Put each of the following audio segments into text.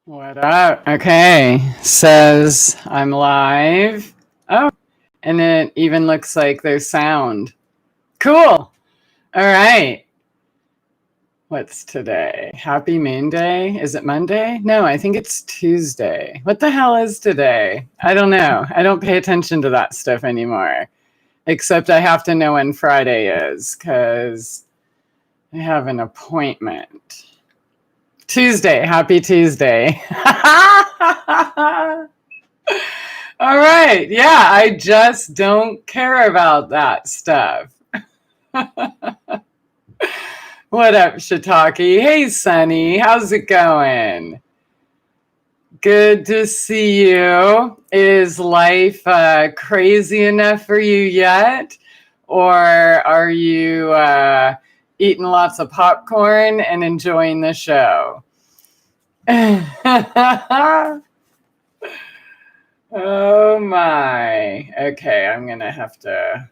What up? Okay, says I'm live. Oh, and it even looks like there's sound. Cool. All right. What's today? Happy Moon Day? Is it Monday? No, I think it's Tuesday. What the hell is today? I don't know. I don't pay attention to that stuff anymore. Except I have to know when Friday is because I have an appointment. Tuesday. Happy Tuesday. All right. Yeah, I just don't care about that stuff. What up, Shiitake? Hey, Sunny. How's it going? Good to see you. Is life crazy enough for you yet? Or are you eating lots of popcorn and enjoying the show? Oh my. Okay, I'm going to have to.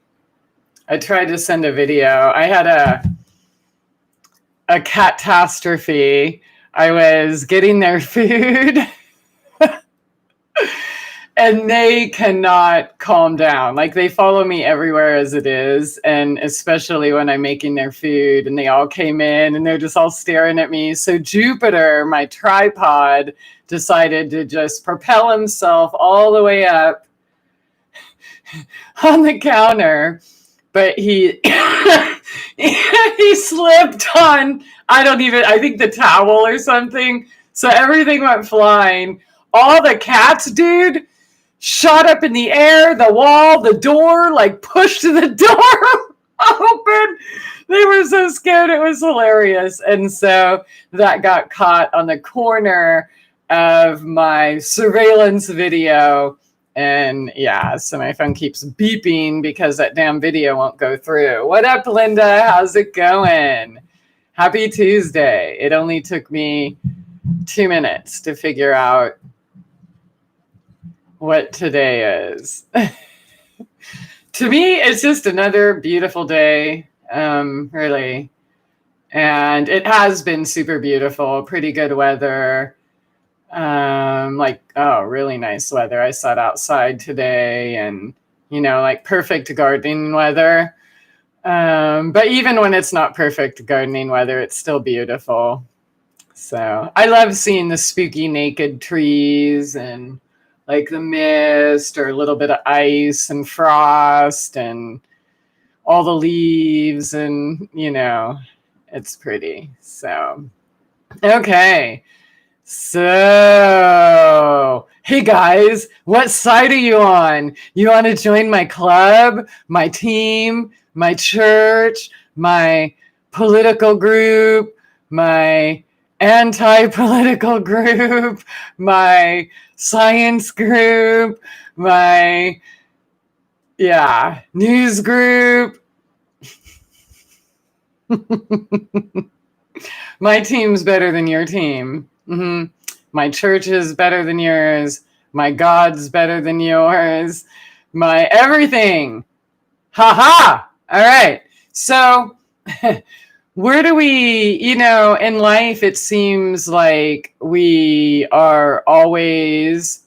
I tried to send a video. I had a catastrophe. I was getting their food and they cannot calm down. Like they follow me everywhere as it is. And especially when I'm making their food and they all came in and they're just all staring at me. So Jupiter, my tripod, decided to just propel himself all the way up on the counter. But he he slipped on, I think the towel or something. So everything went flying. All the cats, dude, shot up in the air, the wall, the door, like pushed the door open. They were so scared. It was hilarious. And so that got caught on the corner of my surveillance video. And yeah, so my phone keeps beeping because that damn video won't go through. What up, Linda? How's it going? Happy Tuesday. It only took me 2 minutes to figure out what today is. To me, it's just another beautiful day, really. And it has been super beautiful, pretty good weather. Really nice weather. I sat outside today and, like perfect gardening weather. But even when it's not perfect gardening weather, it's still beautiful. So I love seeing the spooky naked trees and like the mist or a little bit of ice and frost and all the leaves and, it's pretty. So, okay. So, hey guys, what side are you on? You want to join my club, my team, my church, my political group, my anti-political group, my science group, my, news group? My team's better than your team. Mm-hmm. My church is better than yours. My God's better than yours. My everything. Ha ha. All right. So where do we, in life, it seems like we are always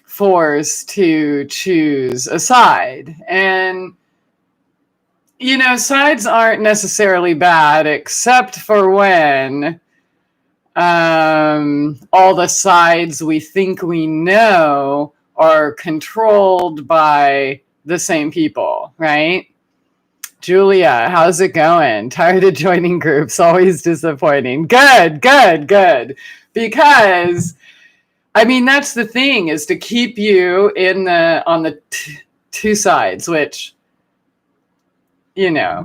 forced to choose a side. And sides aren't necessarily bad, except for when all the sides we think we know are controlled by the same people, right? Julia, how's it going? Tired of joining groups, always disappointing. Good. Because, that's the thing, is to keep you on the two sides, which, I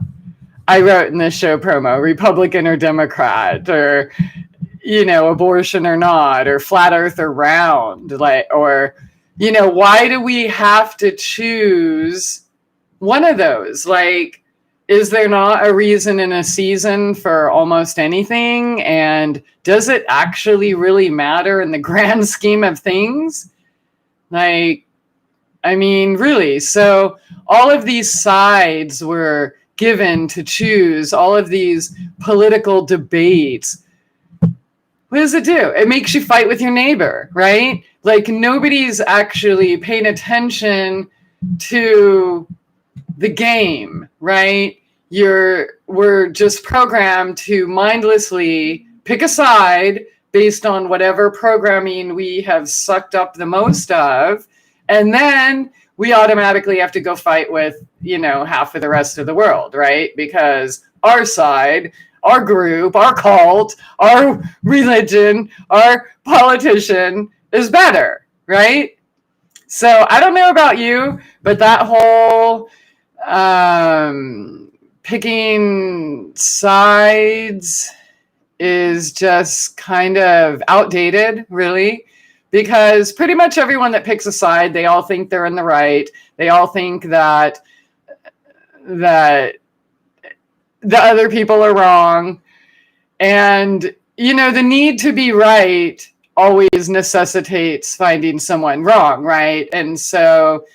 wrote in the show promo, Republican or Democrat, or, abortion or not, or flat earth or round, or, why do we have to choose one of those? Like, is there not a reason in a season for almost anything? And does it actually really matter in the grand scheme of things? Really. So all of these sides were given to choose, all of these political debates what does it do? It makes you fight with your neighbor, right? Like nobody's actually paying attention to the game, right? We're just programmed to mindlessly pick a side based on whatever programming we have sucked up the most of, and then we automatically have to go fight with, half of the rest of the world, right? Because our side, our group, our cult, our religion, our politician is better, right? So I don't know about you, but that whole picking sides is just kind of outdated, really, because pretty much everyone that picks a side, they all think they're in the right. They all think that the other people are wrong. And, the need to be right always necessitates finding someone wrong, right? And so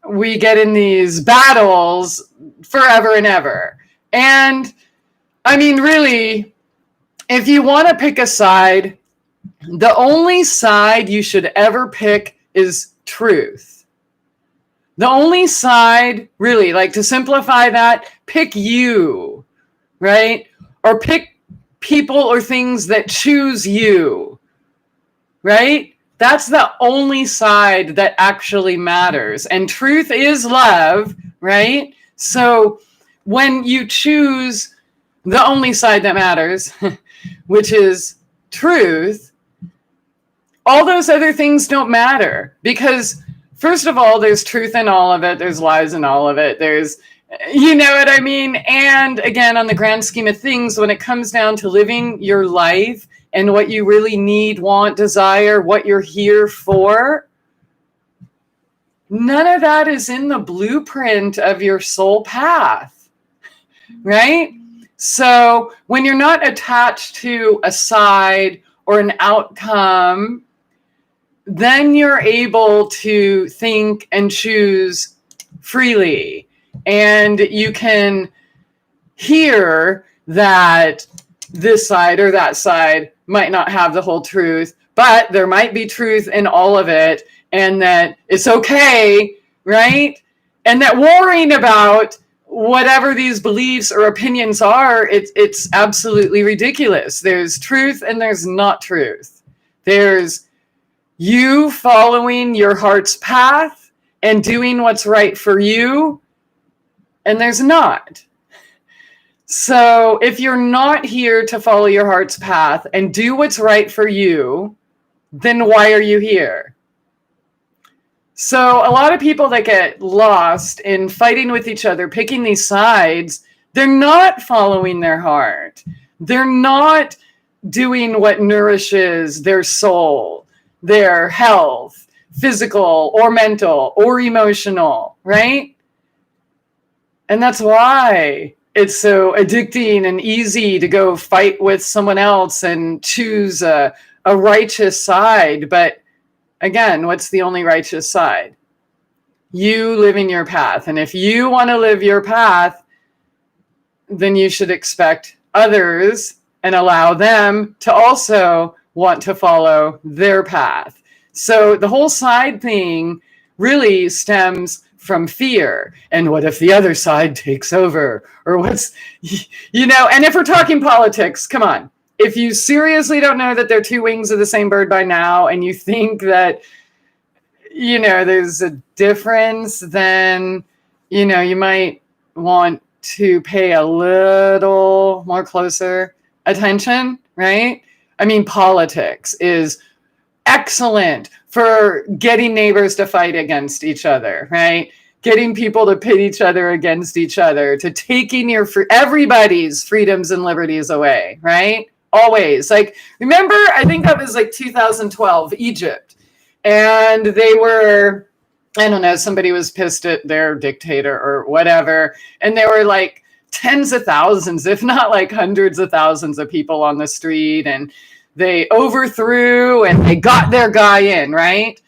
we get in these battles forever and ever. And I mean, really, if you want to pick a side, the only side you should ever pick is truth. The only side, really, like to simplify that, pick you, right? Or pick people or things that choose you, right? That's the only side that actually matters. And truth is love, right? So when you choose the only side that matters, which is truth, all those other things don't matter, because first of all, there's truth in all of it. There's lies in all of it. There's, you know what I mean? And again, on the grand scheme of things, when it comes down to living your life and what you really need, want, desire, what you're here for, none of that is in the blueprint of your soul path, right? So when you're not attached to a side or an outcome, then you're able to think and choose freely. And you can hear that this side or that side might not have the whole truth, but there might be truth in all of it, and that it's okay, right? And that worrying about whatever these beliefs or opinions are, it's absolutely ridiculous. There's truth and there's not truth. There's you following your heart's path and doing what's right for you, and there's not. So if you're not here to follow your heart's path and do what's right for you, then why are you here? So a lot of people that get lost in fighting with each other, picking these sides, they're not following their heart. They're not doing what nourishes their soul, their health, physical or mental or emotional, right? And that's why it's so addicting and easy to go fight with someone else and choose a righteous side. But again, what's the only righteous side? You living your path. And if you want to live your path, then you should expect others and allow them to also want to follow their path. So the whole side thing really stems from fear. And what if the other side takes over? Or what's, and if we're talking politics, come on. If you seriously don't know that they're two wings of the same bird by now, and you think that, there's a difference, then, you might want to pay a little more closer attention, right? I mean, politics is excellent for getting neighbors to fight against each other, right? Getting people to pit each other against each other, to taking everybody's freedoms and liberties away, right? Always. Like, remember, I think that was like 2012, Egypt. And they were, I don't know, somebody was pissed at their dictator or whatever. And there were like tens of thousands, if not like hundreds of thousands of people on the street. And they overthrew and they got their guy in, right?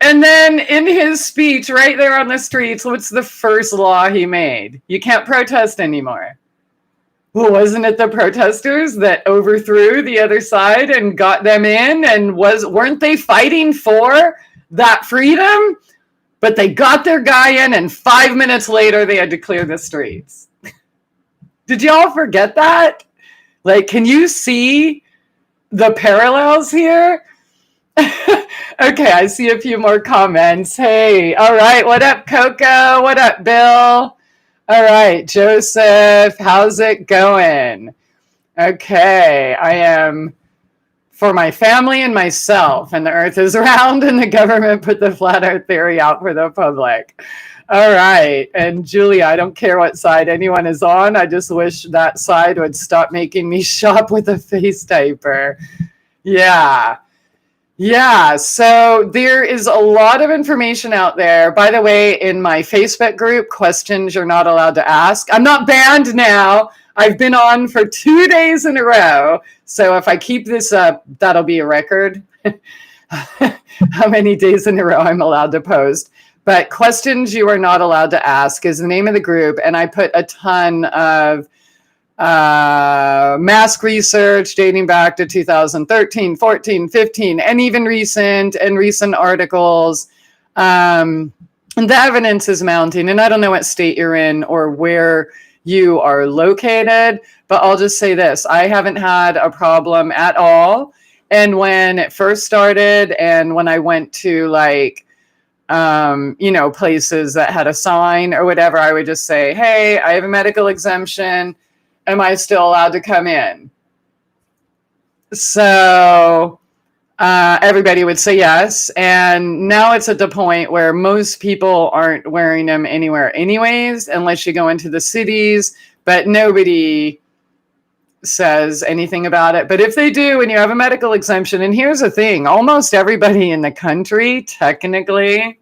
And then in his speech right there on the streets, what's the first law he made? You can't protest anymore. Well, wasn't it the protesters that overthrew the other side and got them in? And weren't they fighting for that freedom? But they got their guy in, and 5 minutes later, they had to clear the streets. Did y'all forget that? Like, can you see the parallels here? Okay, I see a few more comments. Hey, all right. What up, Coco? What up, Bill? All right, Joseph, how's it going? Okay, I am for my family and myself, and the earth is round, and the government put the flat earth theory out for the public. All right, and Julia, I don't care what side anyone is on. I just wish that side would stop making me shop with a face diaper. Yeah. Yeah, so there is a lot of information out there. By the way, in my Facebook group, questions you're not allowed to ask. I'm not banned now. I've been on for 2 days in a row. So if I keep this up, that'll be a record. How many days in a row I'm allowed to post. But questions you are not allowed to ask is the name of the group. And I put a ton of mask research dating back to 2013, 14, 15, and even recent articles. And the evidence is mounting. And I don't know what state you're in or where you are located, but I'll just say this. I haven't had a problem at all. And when it first started and when I went to like, places that had a sign or whatever, I would just say, hey, I have a medical exemption. Am I still allowed to come in? So everybody would say yes. And now it's at the point where most people aren't wearing them anywhere anyways, unless you go into the cities, but nobody says anything about it. But if they do, and you have a medical exemption, and here's the thing, almost everybody in the country technically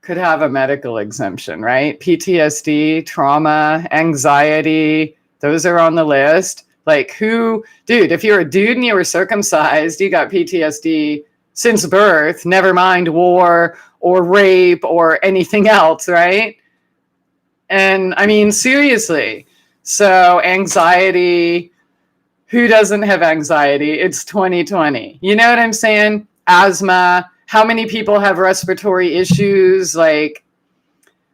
could have a medical exemption, right? PTSD, trauma, anxiety, those are on the list. Like dude, if you're a dude and you were circumcised, you got PTSD since birth, never mind war or rape or anything else, right? And I mean, seriously. So anxiety, who doesn't have anxiety? It's 2020. You know what I'm saying? Asthma. How many people have respiratory issues?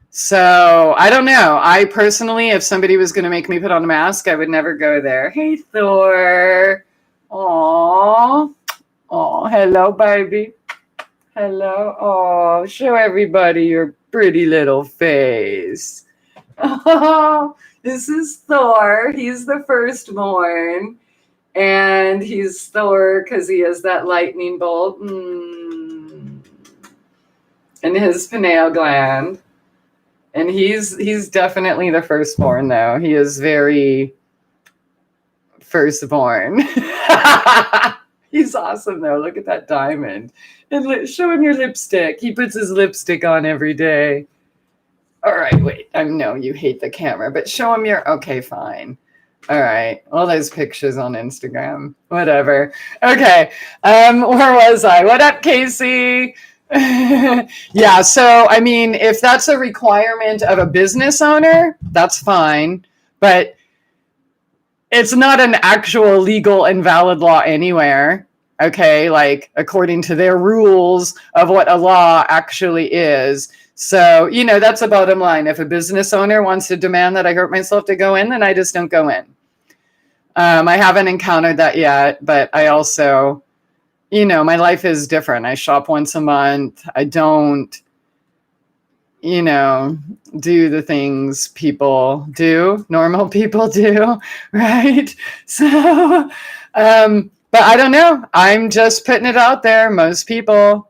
So I don't know. I personally, if somebody was going to make me put on a mask, I would never go there. Hey, Thor. Aw. Aw, hello, baby. Hello. Oh, show everybody your pretty little face. Oh, this is Thor. He's the firstborn. And he's Thor because he has that lightning bolt in his pineal gland. And he's definitely the firstborn, though. He is very firstborn. He's awesome, though. Look at that diamond. And show him your lipstick. He puts his lipstick on every day. All right, wait. I know you hate the camera, but show him your... Okay, fine. All right. All those pictures on Instagram. Whatever. Okay. Where was I? What up, Casey? Yeah, so I mean, if that's a requirement of a business owner, that's fine, but it's not an actual legal and valid law anywhere, okay? Like, according to their rules of what a law actually is. So, that's the bottom line. If a business owner wants to demand that I hurt myself to go in, then I just don't go in. I haven't encountered that yet, but I also... my life is different. I shop once a month. I don't, do the things people do, normal people do, right? So, but I don't know. I'm just putting it out there. Most people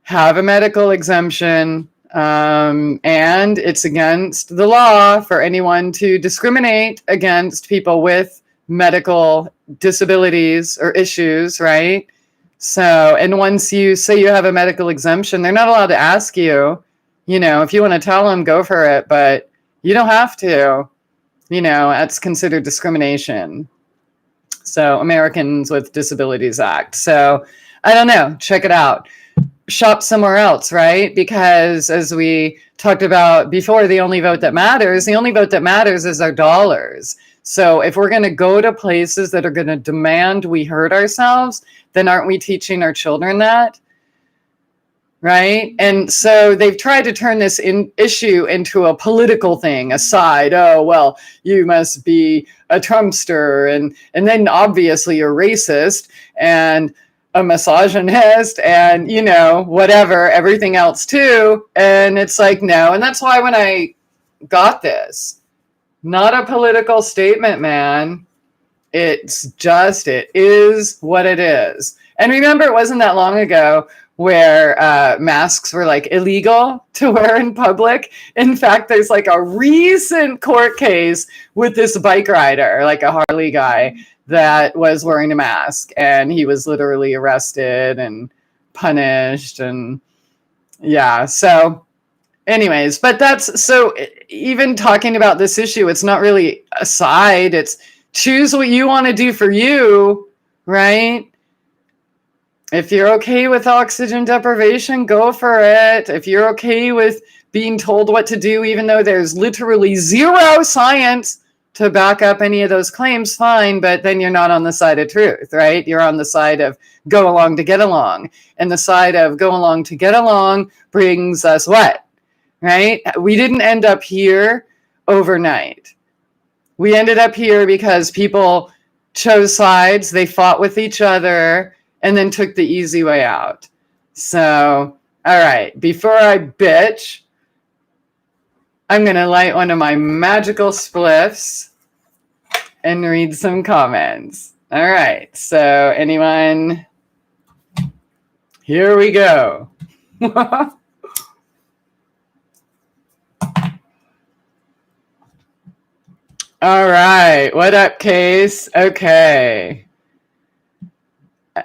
have a medical exemption, and it's against the law for anyone to discriminate against people with medical disabilities or issues, right? So, and once you say you have a medical exemption, they're not allowed to ask you, if you want to tell them, go for it, but you don't have to, that's considered discrimination. So, Americans with Disabilities Act. So, I don't know, check it out. shop somewhere else, right? Because as we talked about before, the only vote that matters is our dollars. So if we're going to go to places that are going to demand we hurt ourselves, then aren't we teaching our children that? Right? And so they've tried to turn this issue into a political thing, a side. Oh, well, you must be a Trumpster. And then obviously you're racist and a misogynist and, you know, whatever, everything else too. And it's like, no. And that's why when I got this, not a political statement, man. It's just, it is what it is. And remember, it wasn't that long ago where masks were like illegal to wear in public. In fact, there's like a recent court case with this bike rider, like a Harley guy, that was wearing a mask, and he was literally arrested and punished. And yeah, so anyways, but that's, so even talking about this issue, it's not really a side, it's choose what you want to do for you, right? If you're okay with oxygen deprivation, go for it. If you're okay with being told what to do, even though there's literally zero science to back up any of those claims, fine, but then you're not on the side of truth, right? You're on the side of go along to get along. And the side of go along to get along brings us what, right? We didn't end up here overnight. We ended up here because people chose sides, they fought with each other, and then took the easy way out. So, all right, before I bitch, I'm going to light one of my magical spliffs and read some comments. All right, so anyone? Here we go. All right, what up, Case? Okay.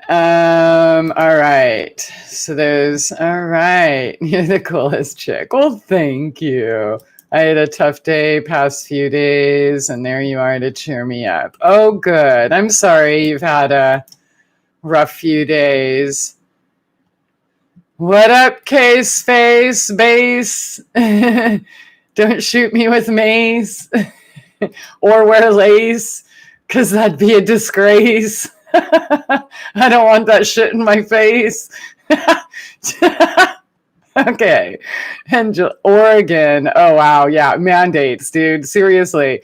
All right. So there's, all right. You're the coolest chick. Well, thank you. I had a tough day past few days, and there you are to cheer me up. Oh, good. I'm sorry you've had a rough few days. What up, Case Face Base? Don't shoot me with mace or wear lace, because that'd be a disgrace. I don't want that shit in my face. Okay. And Oregon. Oh, wow. Yeah. Mandates, dude. Seriously.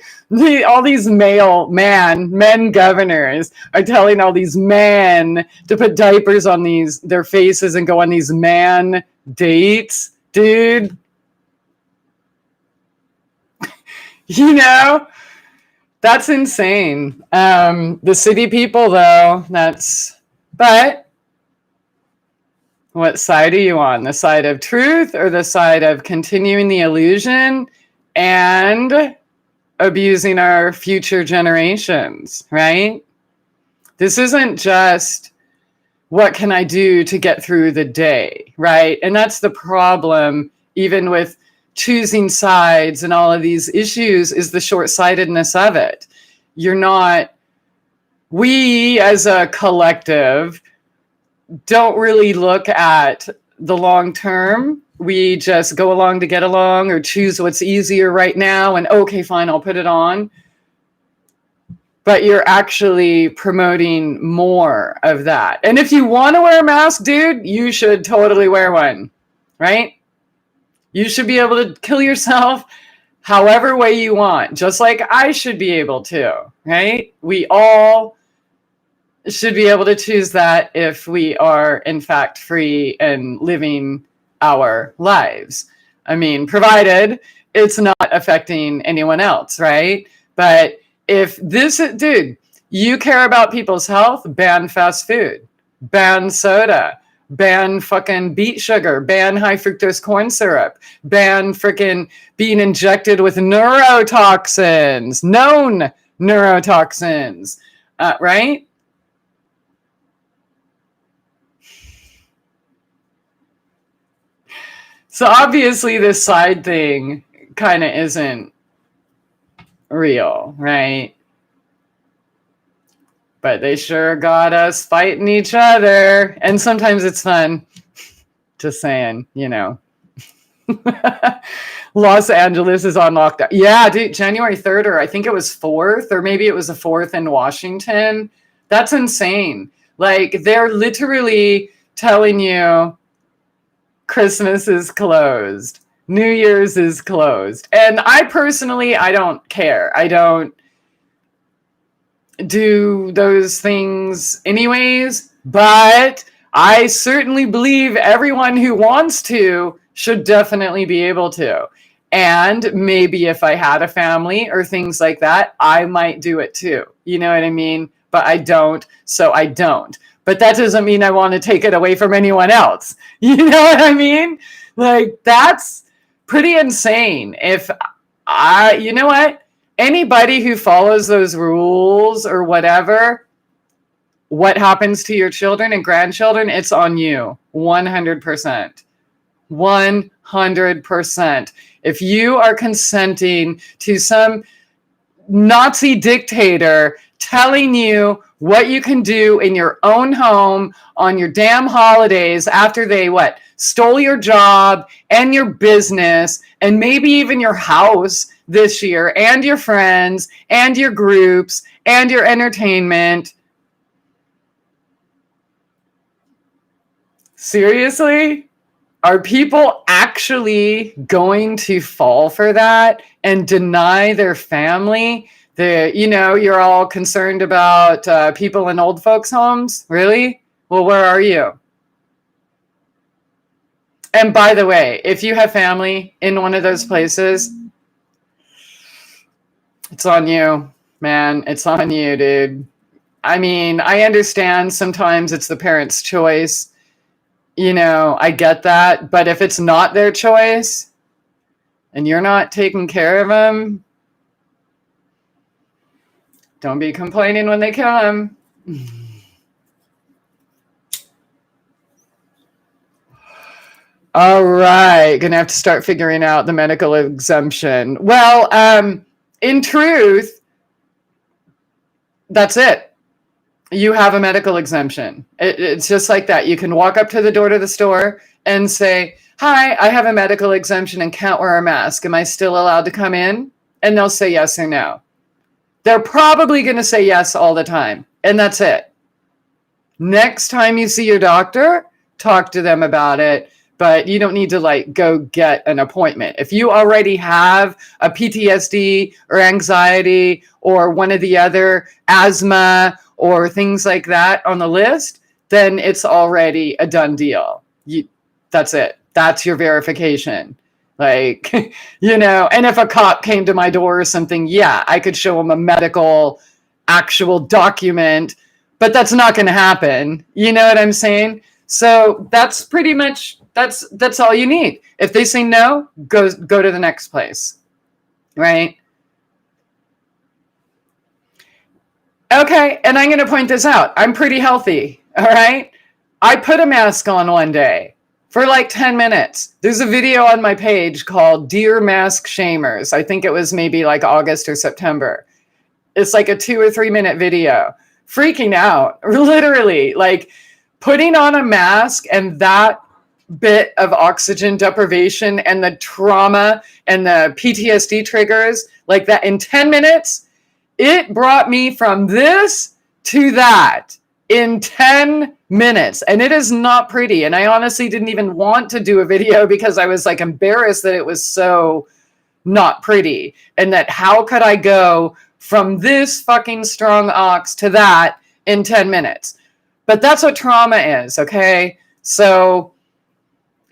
All these men governors are telling all these men to put diapers on their faces and go on these man dates, dude. You know? That's insane. The city people, though, but what side are you on? The side of truth or the side of continuing the illusion and abusing our future generations, right? This isn't just what can I do to get through the day, right? And that's the problem, even with choosing sides and all of these issues, is the short-sightedness of it. We as a collective don't really look at the long term. We just go along to get along or choose what's easier right now and okay, fine, I'll put it on. But you're actually promoting more of that. And if you want to wear a mask, dude, you should totally wear one, right? You should be able to kill yourself however way you want, just like I should be able to, right? We all should be able to choose that if we are, in fact, free and living our lives. I mean, provided it's not affecting anyone else, right? But if dude, you care about people's health, ban fast food, ban soda, ban fucking beet sugar, ban high fructose corn syrup, ban freaking being injected with neurotoxins, known neurotoxins, right? So obviously this side thing kind of isn't real, right? But they sure got us fighting each other. And sometimes it's fun. Just saying, Los Angeles is on lockdown. Yeah, dude, January 3rd, or I think it was 4th, or maybe it was the 4th in Washington. That's insane. Like, they're literally telling you Christmas is closed. New Year's is closed. And I personally, I don't care. I don't do those things anyways, but I certainly believe everyone who wants to should definitely be able to. And maybe if I had a family or things like that, I might do it too. You know what I mean? But I don't, so I don't. But that doesn't mean I want to take it away from anyone else. You know what I mean? Like, that's pretty insane. You know what? Anybody who follows those rules or whatever, what happens to your children and grandchildren, it's on you. 100%. 100%. If you are consenting to some Nazi dictator telling you what you can do in your own home on your damn holidays after they stole your job and your business and maybe even your house this year and your friends and your groups and your entertainment. Seriously? Are people actually going to fall for that and deny their family? You're all concerned about people in old folks' homes? Really? Well, where are you? And by the way, if you have family in one of those places, it's on you, man. It's on you, dude. I mean, I understand sometimes it's the parent's choice. I get that. But if it's not their choice and you're not taking care of them, don't be complaining when they kill them. All right. Gonna have to start figuring out the medical exemption. Well, in truth, that's it. You have a medical exemption. It's just like that. You can walk up to the door to the store and say, "Hi, I have a medical exemption and can't wear a mask. Am I still allowed to come in?" And they'll say yes or no. They're probably going to say yes all the time. And that's it. Next time you see your doctor, talk to them about it. But you don't need to go get an appointment. If you already have a PTSD or anxiety or one of the other asthma or things like that on the list, then it's already a done deal. That's it. That's your verification. And if a cop came to my door or something, yeah, I could show him a medical actual document, but that's not going to happen. You know what I'm saying? So that's pretty much, that's all you need. If they say no, go to the next place, right? Okay, and I'm going to point this out. I'm pretty healthy, all right? I put a mask on one day for 10 minutes. There's a video on my page called Dear Mask Shamers. I think it was maybe August or September. It's a 2 or 3 minute video. Freaking out, literally. Putting on a mask and that bit of oxygen deprivation and the trauma and the PTSD triggers that in 10 minutes, it brought me from this to that in 10 minutes. And it is not pretty. And I honestly didn't even want to do a video because I was embarrassed that it was so not pretty. And that how could I go from this fucking strong ox to that in 10 minutes? But that's what trauma is, okay? So,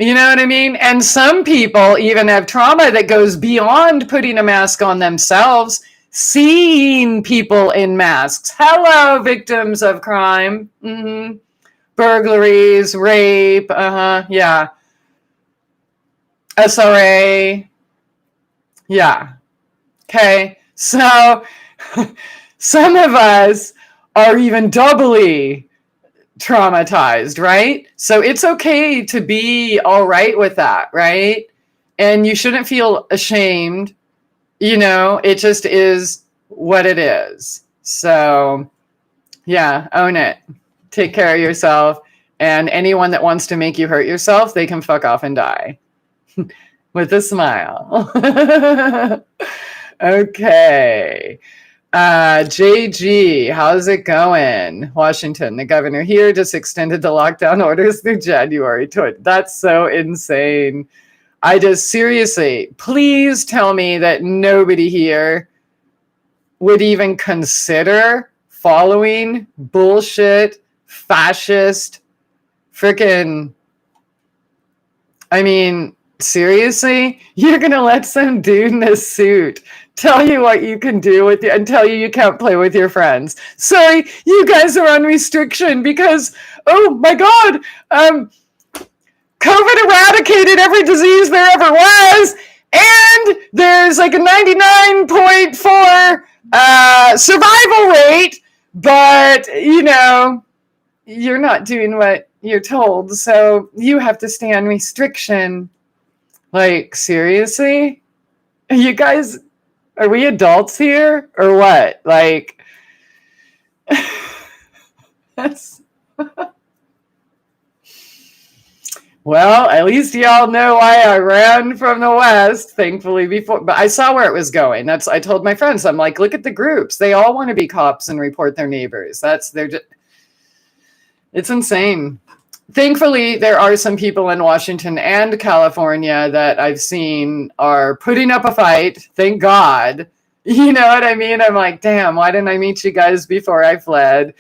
you know what I mean? And some people even have trauma that goes beyond putting a mask on themselves, seeing people in masks. Hello, victims of crime. Mm-hmm. Burglaries, rape, yeah. SRA. Yeah. Okay. So some of us are even doubly traumatized, right? So it's okay to be all right with that, right? And you shouldn't feel ashamed. It just is what it is. So yeah, own it. Take care of yourself And anyone that wants to make you hurt yourself, they can fuck off and die. With a smile. Okay. JG, how's it going? Washington, the governor here just extended the lockdown orders through January 20th. That's so insane. I just seriously, please tell me that nobody here would even consider following bullshit, fascist, freaking, I mean, seriously? You're going to let some dude in a suit tell you what you can do with you and tell you can't play with your friends. Sorry, you guys are on restriction because, oh my God, COVID eradicated every disease there ever was, and there's like a 99.4 survival rate, but, you know, you're not doing what you're told, so you have to stay on restriction. Like, seriously? You guys, are we adults here or what? Like, that's... Well, at least y'all know why I ran from the West, thankfully, before. But I saw where it was going. I told my friends, I'm like, look at the groups. They all want to be cops and report their neighbors. It's insane. Thankfully, there are some people in Washington and California that I've seen are putting up a fight. Thank God. You know what I mean? I'm like, damn, why didn't I meet you guys before I fled?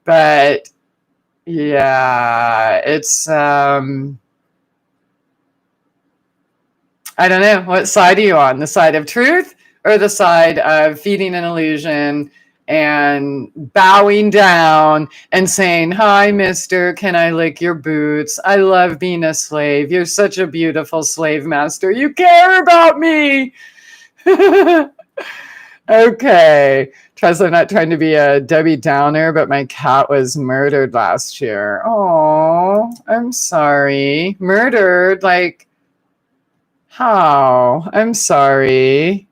But yeah, it's, I don't know. What side are you on? The side of truth or the side of feeding an illusion and bowing down and saying, hi, mister, can I lick your boots? I love being a slave. You're such a beautiful slave master. You care about me. Okay. Trust I'm not trying to be a Debbie Downer, but my cat was murdered last year. Oh, I'm sorry. Murdered? Like, how? I'm sorry.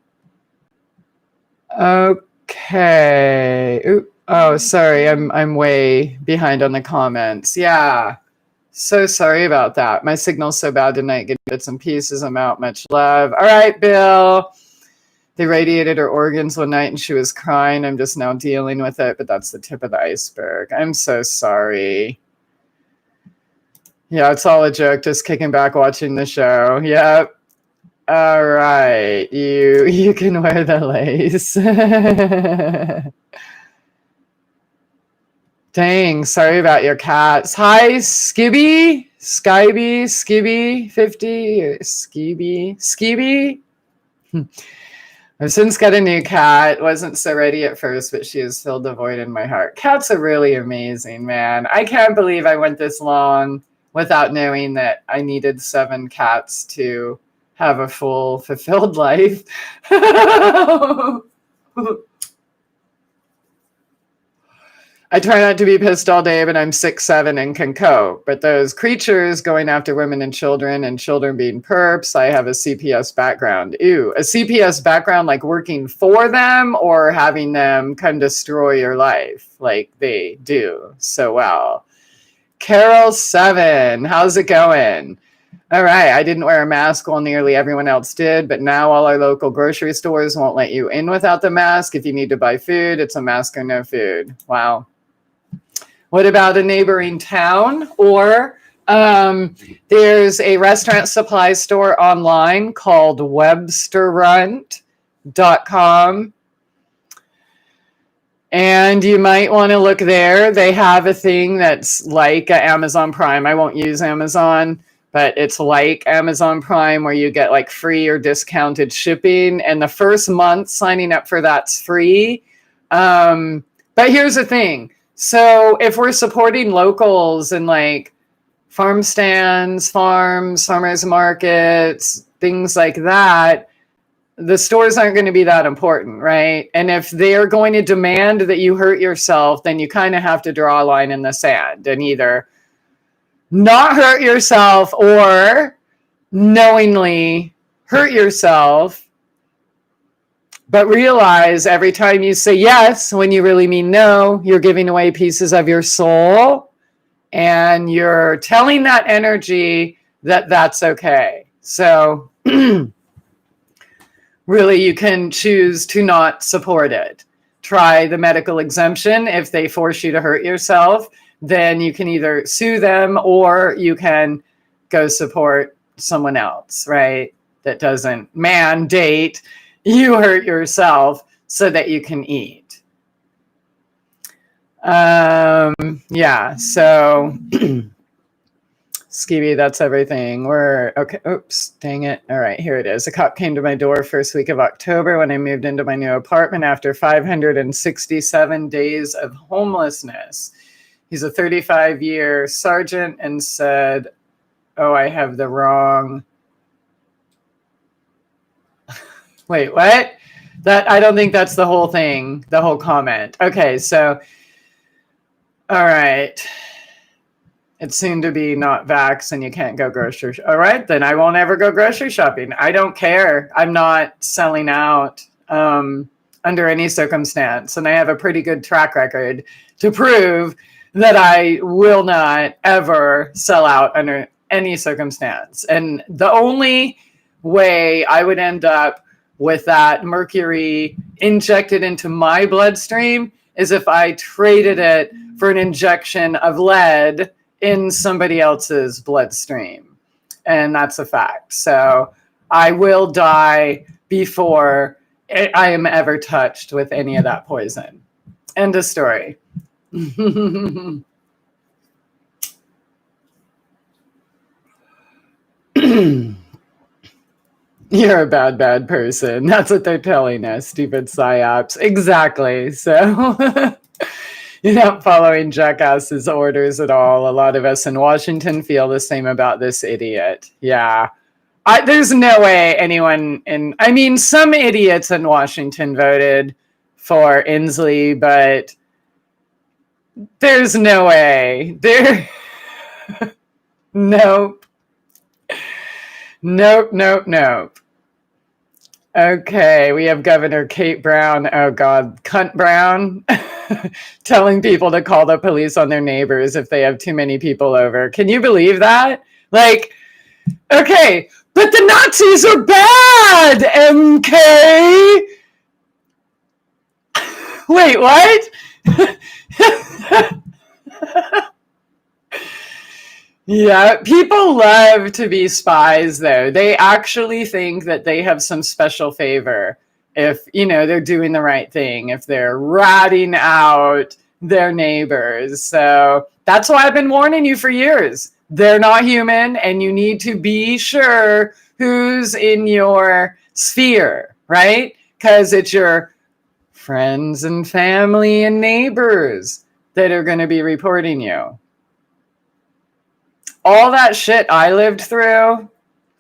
Okay. Ooh. Oh, sorry. I'm way behind on the comments. Yeah. So sorry about that. My signal's so bad tonight. Get bits and pieces. I'm out. Much love. All right, Bill. They radiated her organs one night and she was crying. I'm just now dealing with it, but that's the tip of the iceberg. I'm so sorry. Yeah, it's all a joke. Just kicking back, watching the show. Yep. All right. You can wear the lace. Dang, sorry about your cats. Hi, Skibby, 50, Skibby. I've since got a new cat. Wasn't so ready at first, but she has filled the void in my heart. Cats are really amazing, man. I can't believe I went this long without knowing that I needed 7 cats to have a full, fulfilled life. I try not to be pissed all day, but I'm 6'7" and can cope. But those creatures going after women and children being perps, I have a CPS background. Ew, a CPS background like working for them or having them come destroy your life like they do so well. Carol 7, how's it going? All right, I didn't wear a mask while nearly everyone else did, but now all our local grocery stores won't let you in without the mask. If you need to buy food, it's a mask or no food. Wow. What about a neighboring town? Or there's a restaurant supply store online called websterrunt.com. And you might want to look there. They have a thing that's like Amazon Prime. I won't use Amazon, but it's like Amazon Prime where you get like free or discounted shipping. And the first month signing up for that's free. But here's the thing. So if we're supporting locals and like farm stands, farms, farmers markets, things like that, the stores aren't going to be that important, right? And if they're going to demand that you hurt yourself, then you kind of have to draw a line in the sand and either not hurt yourself or knowingly hurt yourself. But realize every time you say yes, when you really mean no, you're giving away pieces of your soul. and you're telling that energy that that's okay. So really, you can choose to not support it. Try the medical exemption. If they force you to hurt yourself, then you can either sue them or you can go support someone else, right? That doesn't mandate you hurt yourself so that you can eat. Yeah, so Skeevy, that's everything. We're okay. Oops, dang it. All right, here it is. A cop came to my door first week of October when I moved into my new apartment after 567 days of homelessness. He's a 35-year sergeant and said, oh, I have the wrong. Wait, what? That I don't think that's the whole thing, the whole comment. Okay, so, all right. It's soon to be not vax and you can't go grocery. All right, then I won't ever go grocery shopping. I don't care. I'm not selling out under any circumstance. And I have a pretty good track record to prove that I will not ever sell out under any circumstance. And the only way I would end up with that mercury injected into my bloodstream is if I traded it for an injection of lead in somebody else's bloodstream. And that's a fact. So I will die before I am ever touched with any of that poison. End of story. You're a bad person. That's what they're telling us. Stupid psyops. Exactly. So you're not following Jackass's orders at all. A lot of us in Washington feel the same about this idiot. Yeah. There's no way anyone in... I mean, some idiots in Washington voted for Inslee, but there's no way. Nope. Nope. Okay, we have Governor Kate Brown. Oh, God. Cunt Brown. Telling people to call the police on their neighbors if they have too many people over. Can you believe that? Like, okay, but the Nazis are bad, MK. Wait, what? Yeah, people love to be spies, though. They actually think that they have some special favor if, they're doing the right thing, if they're ratting out their neighbors. So that's why I've been warning you for years. They're not human, and you need to be sure who's in your sphere, right? Because it's your friends and family and neighbors that are going to be reporting you. All that shit I lived through,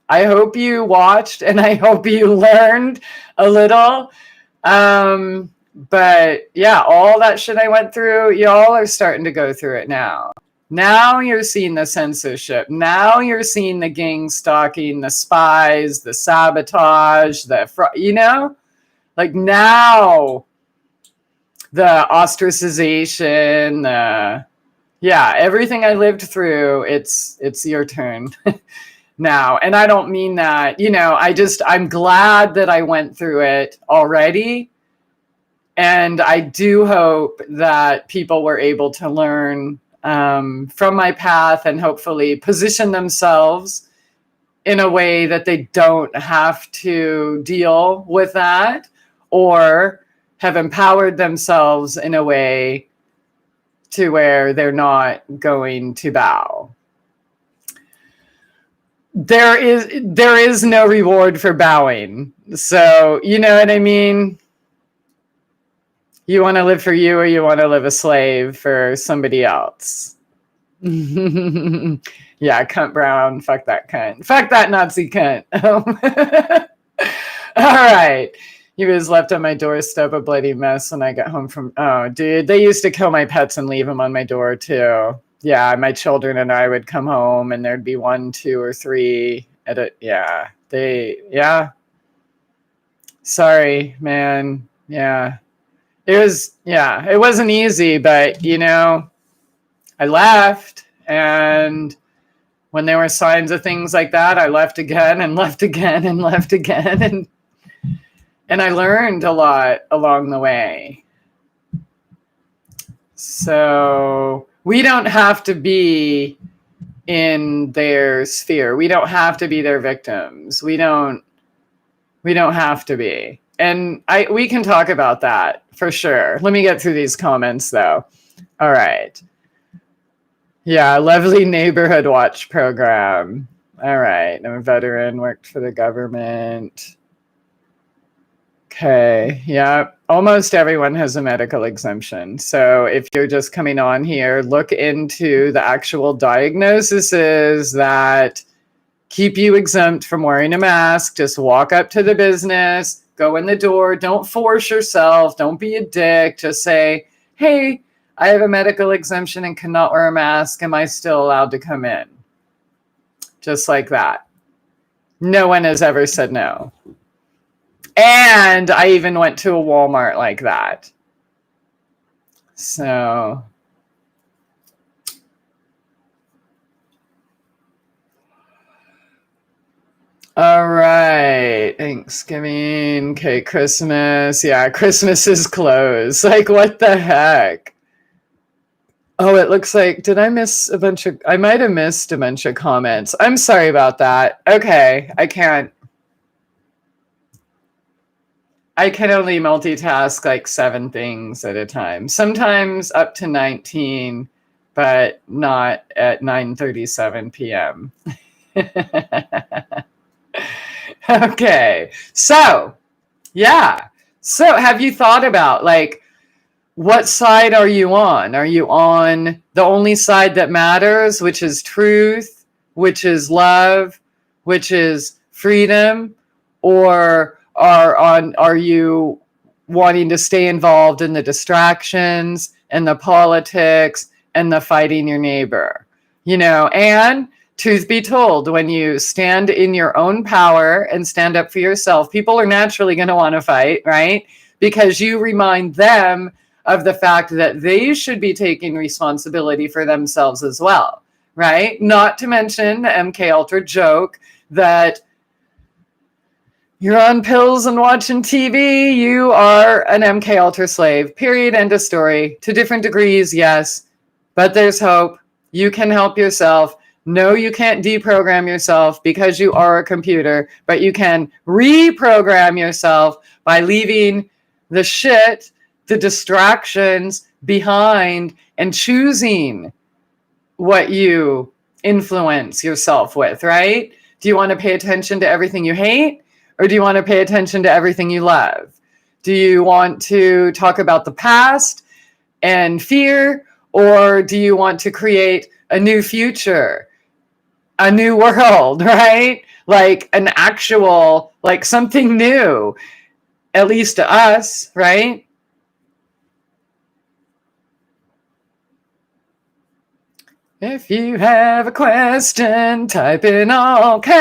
I hope you watched and I hope you learned a little. But yeah, all that shit I went through, y'all are starting to go through it now. Now you're seeing the censorship. Now you're seeing the gang stalking, the spies, the sabotage, like now the ostracization, yeah, everything I lived through, it's your turn now. And I don't mean that, I'm glad that I went through it already. And I do hope that people were able to learn from my path and hopefully position themselves in a way that they don't have to deal with that, or have empowered themselves in a way to where they're not going to bow. There is no reward for bowing. So, you know what I mean? You want to live for you, or you want to live a slave for somebody else? Yeah, cunt Brown. Fuck that cunt. Fuck that Nazi cunt. All right. He was left on my doorstep, a bloody mess when I got home from... Oh, dude, they used to kill my pets and leave them on my door, too. Yeah, my children and I would come home, and there'd be 1, 2, or 3 at it. Yeah, yeah. Sorry, man. Yeah. It wasn't easy, but, I left, And when there were signs of things like that, I left again and left again and left again. And I learned a lot along the way. So we don't have to be in their sphere. We don't have to be their victims. We don't have to be. And we can talk about that for sure. Let me get through these comments though. All right. Yeah, lovely neighborhood watch program. All right. I'm a veteran, worked for the government. Okay. Yeah. Almost everyone has a medical exemption. So if you're just coming on here, look into the actual diagnoses that keep you exempt from wearing a mask. Just walk up to the business, go in the door. Don't force yourself. Don't be a dick. Just say, hey, I have a medical exemption and cannot wear a mask. Am I still allowed to come in? Just like that. No one has ever said no. And I even went to a Walmart like that. So, all right. Thanksgiving. Okay, Christmas. Yeah, Christmas is closed. Like, what the heck? Oh, it looks like, did I miss a bunch of, I might have missed a bunch of comments. I'm sorry about that. Okay, I can only multitask like 7 things at a time. Sometimes up to 19, but not at 9:37 p.m. Okay, so yeah. So have you thought about like, what side are you on? Are you on the only side that matters, which is truth, which is love, which is freedom? Or are you wanting to stay involved in the distractions and the politics and the fighting your neighbor? You know, and truth be told, when you stand in your own power and stand up for yourself, people are naturally going to want to fight, right? Because you remind them of the fact that they should be taking responsibility for themselves as well, right? Not to mention the MK Ultra joke that you're on pills and watching TV, you are an MK Ultra slave, period, end of story. To different degrees, yes, but there's hope. You can help yourself. No, you can't deprogram yourself because you are a computer, but you can reprogram yourself by leaving the shit, the distractions behind, and choosing what you influence yourself with, right? Do you want to pay attention to everything you hate, or do you want to pay attention to everything you love? Do you want to talk about the past and fear, or do you want to create a new future, a new world, right? Like an actual, like something new, at least to us, right? If you have a question, type in all caps.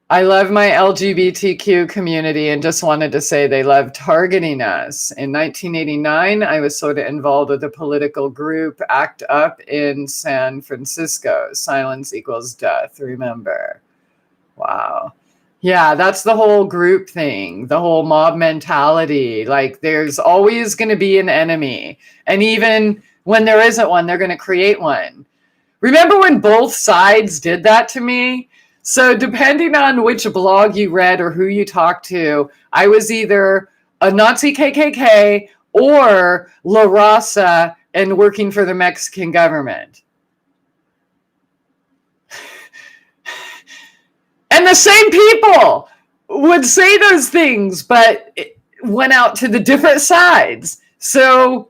I love my LGBTQ community and just wanted to say they love targeting us. In 1989, I was sort of involved with a political group, ACT UP, in San Francisco. Silence equals death, remember. Wow. Yeah, that's the whole group thing, the whole mob mentality. Like, there's always going to be an enemy. And even when there isn't one, they're going to create one. Remember when both sides did that to me? So depending on which blog you read or who you talked to, I was either a Nazi KKK or La Raza and working for the Mexican government. And the same people would say those things, but it went out to the different sides. So,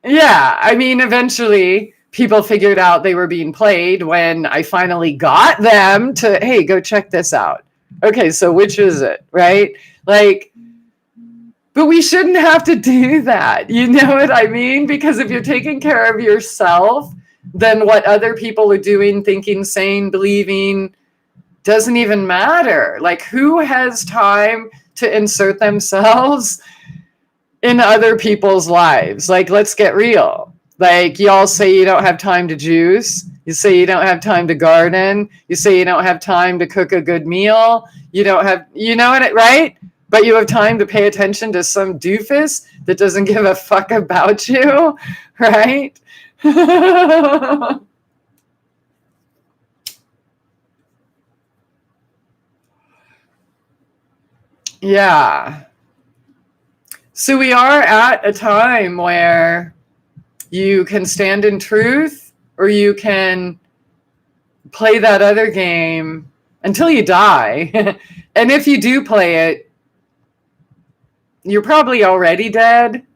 yeah, I mean, eventually people figured out they were being played when I finally got them to, hey, go check this out. Okay, so which is it, right? Like, but we shouldn't have to do that. You know what I mean? Because if you're taking care of yourself, then what other people are doing, thinking, saying, believing, doesn't even matter. Like, who has time to insert themselves in other people's lives. Like, let's get real. Like, y'all say you don't have time to juice. You say you don't have time to garden. You say you don't have time to cook a good meal. You don't have, you know what, right? But you have time to pay attention to some doofus that doesn't give a fuck about you, right? Yeah. So we are at a time where you can stand in truth, or you can play that other game until you die. And if you do play it, you're probably already dead.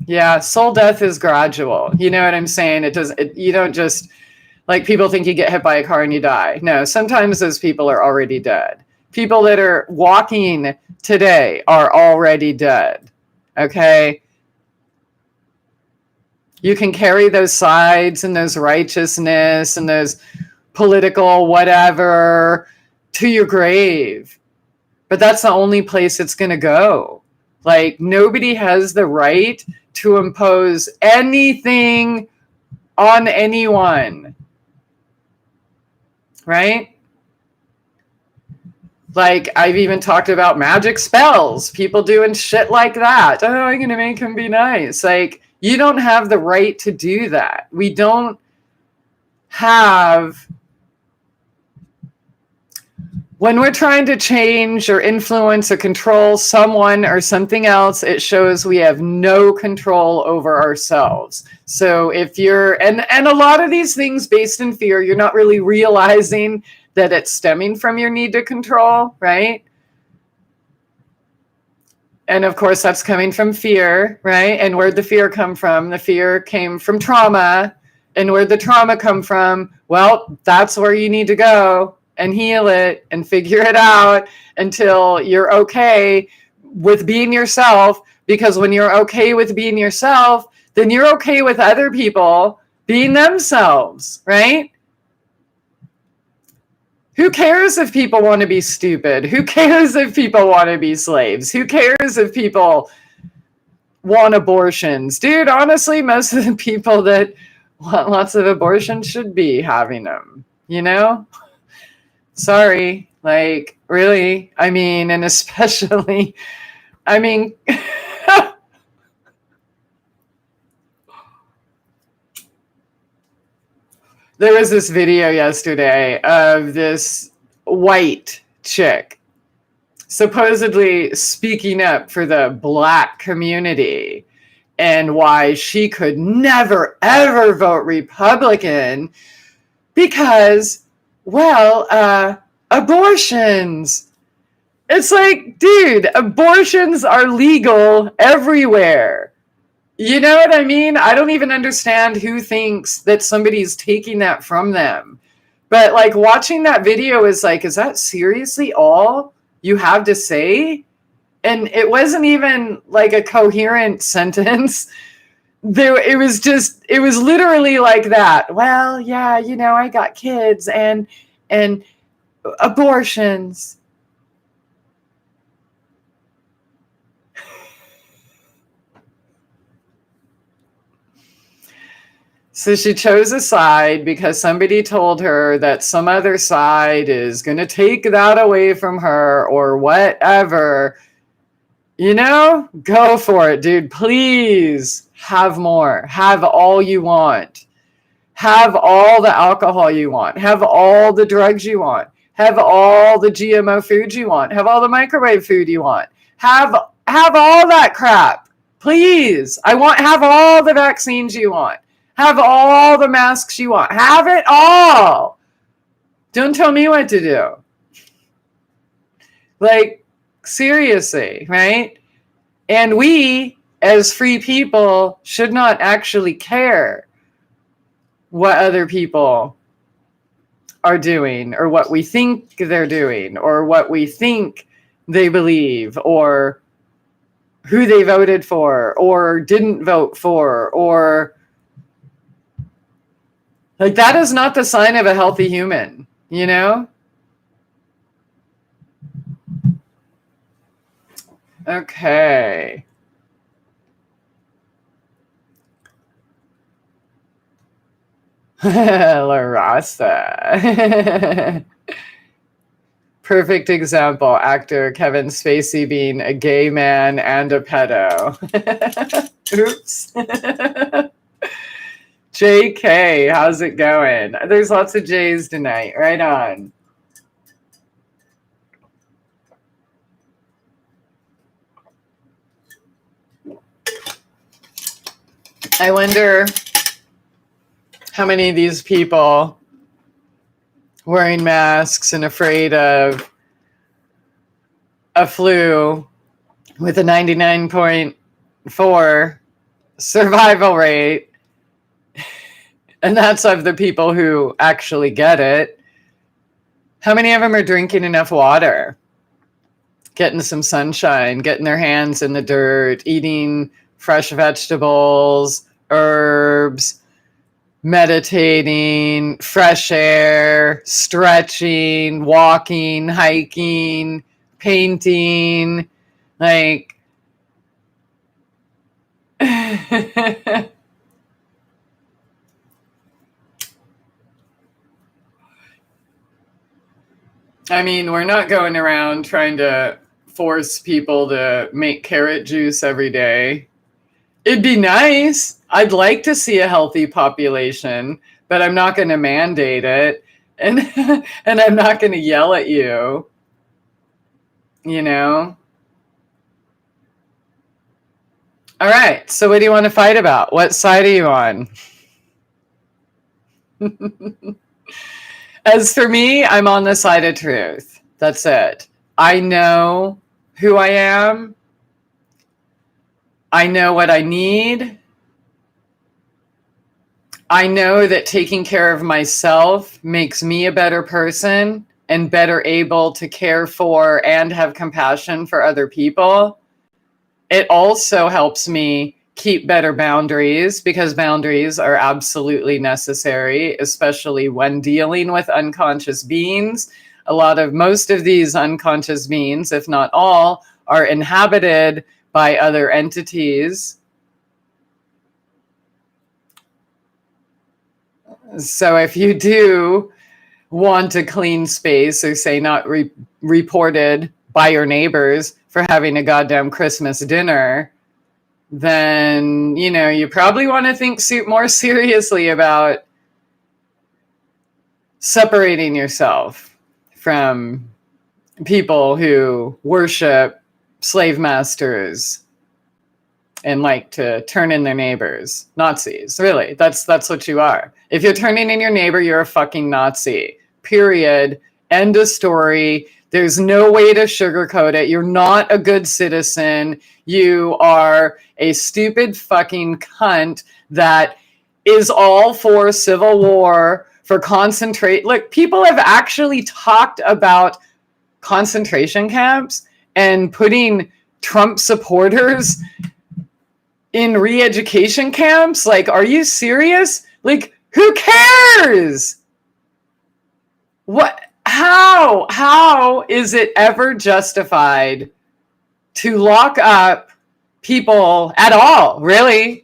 Yeah, soul death is gradual. You know what I'm saying? You don't just, like, people think you get hit by a car and you die. No, sometimes those people are already dead. People that are walking today are already dead. Okay? You can carry those sides and those righteousness and those political whatever to your grave. But that's the only place it's going to go. Like, nobody has the right to impose anything on anyone. Right? Like, I've even talked about magic spells, people doing shit like that. Oh, I'm going to make him be nice. Like, you don't have the right to do that. We don't have, when we're trying to change or influence or control someone or something else, it shows we have no control over ourselves. So if you're, and a lot of these things based in fear, you're not really realizing that it's stemming from your need to control, right? And of course, that's coming from fear, right? And where'd the fear come from? The fear came from trauma. And where'd the trauma come from? Well, that's where you need to go and heal it and figure it out until you're okay with being yourself. Because when you're okay with being yourself, then you're okay with other people being themselves, right? Who cares if people want to be stupid? Who cares if people want to be slaves? Who cares if people want abortions? Dude, honestly, most of the people that want lots of abortions should be having them, you know? Sorry, like, really? I mean, and especially, I mean, there was this video yesterday of this white chick supposedly speaking up for the Black community and why she could never, ever vote Republican because, well, abortions. It's like, dude, abortions are legal everywhere. You know what I mean? I don't even understand who thinks that somebody's taking that from them. But like, watching that video is like, is that seriously all you have to say? And it wasn't even like a coherent sentence. It was literally like that. Well, yeah, you know, I got kids and abortions. So she chose a side because somebody told her that some other side is going to take that away from her or whatever. You know, go for it, dude. Please have more. Have all you want. Have all the alcohol you want. Have all the drugs you want. Have all the GMO food you want. Have all the microwave food you want. Have all that crap. Please. Have all the vaccines you want. Have all the masks you want. Have it all. Don't tell me what to do. Like, seriously, right? And we, as free people, should not actually care what other people are doing or what we think they're doing or what we think they believe or who they voted for or didn't vote for or... Like, that is not the sign of a healthy human, you know? Okay. La Raza. Perfect example. Actor Kevin Spacey being a gay man and a pedo. Oops. JK, how's it going? There's lots of J's tonight. Right on. I wonder how many of these people wearing masks and afraid of a flu with a 99.4 survival rate, and that's of the people who actually get it. How many of them are drinking enough water, getting some sunshine, getting their hands in the dirt, eating fresh vegetables, herbs, meditating, fresh air, stretching, walking, hiking, painting, like I mean, we're not going around trying to force people to make carrot juice every day. It'd be nice. I'd like to see a healthy population, but I'm not going to mandate it. And and I'm not going to yell at you, you know? All right. So what do you want to fight about? What side are you on? As for me, I'm on the side of truth. That's it. I know who I am. I know what I need. I know that taking care of myself makes me a better person and better able to care for and have compassion for other people. It also helps me keep better boundaries, because boundaries are absolutely necessary, especially when dealing with unconscious beings. Most of these unconscious beings, if not all, are inhabited by other entities. So if you do want a clean space, or say not reported by your neighbors for having a goddamn Christmas dinner, then, you probably want to think more seriously about separating yourself from people who worship slave masters and like to turn in their neighbors. Nazis, really. That's what you are. If you're turning in your neighbor, you're a fucking Nazi. Period. End of story. There's no way to sugarcoat it. You're not a good citizen. You are a stupid fucking cunt that is all for civil war, for Look, people have actually talked about concentration camps and putting Trump supporters in re-education camps. Like, are you serious? Like, who cares? What? How is it ever justified to lock up people at all, really?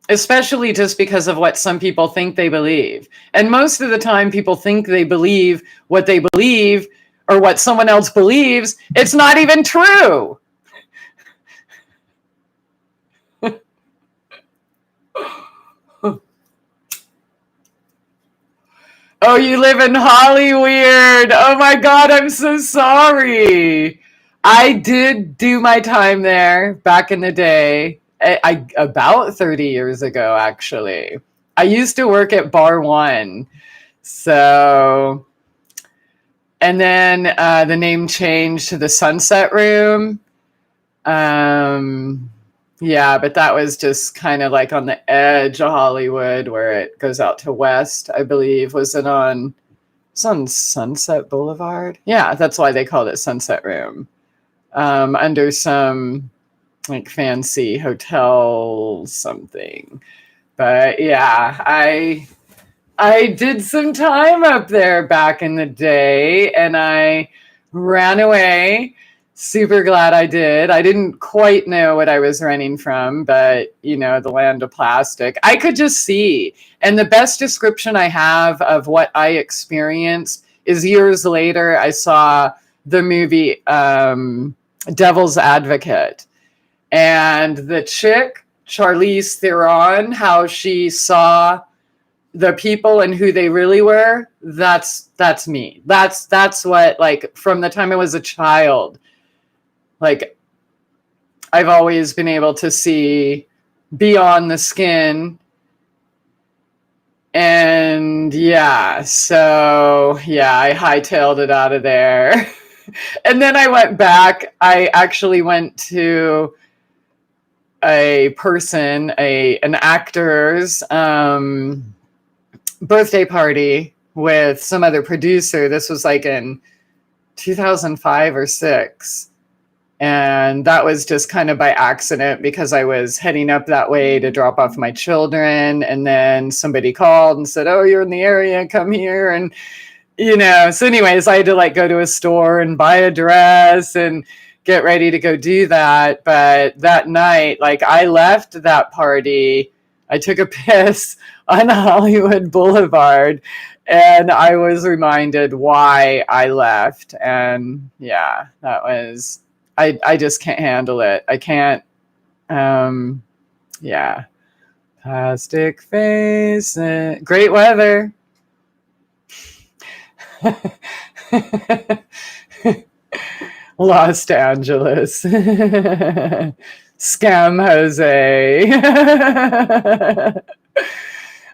Especially just because of what some people think they believe. And most of the time, people think they believe what they believe, or what someone else believes. It's not even true. Oh, you live in Hollywood. Oh my God, I'm so sorry. I did do my time there back in the day. About 30 years ago, actually. I used to work at Bar One. So, and then the name changed to the Sunset Room. Yeah, but that was just kind of like on the edge of Hollywood, where it goes out to west, I believe. It's on Sunset Boulevard? Yeah, that's why they called it Sunset Room. Under some like fancy hotel something. But yeah, I did some time up there back in the day, and I ran away Super glad I did. I didn't quite know what I was running from, but you know, the land of plastic. I could just see. And the best description I have of what I experienced is years later, I saw the movie Devil's Advocate. And the chick, Charlize Theron, how she saw the people and who they really were, that's me. That's what, like, from the time I was a child, like, I've always been able to see beyond the skin. And yeah, so yeah, I hightailed it out of there. And then I went back. I actually went to an actor's birthday party with some other producer. This was like in 2005 or 6. And that was just kind of by accident because I was heading up that way to drop off my children. And then somebody called and said, oh, you're in the area, come here. And, you know, so anyways, I had to like go to a store and buy a dress and get ready to go do that. But that night, like, I left that party. I took a piss on Hollywood Boulevard and I was reminded why I left. And yeah, that was... I just can't handle it. I can't. Yeah. Plastic face. Great weather. Los Angeles. Scam Jose.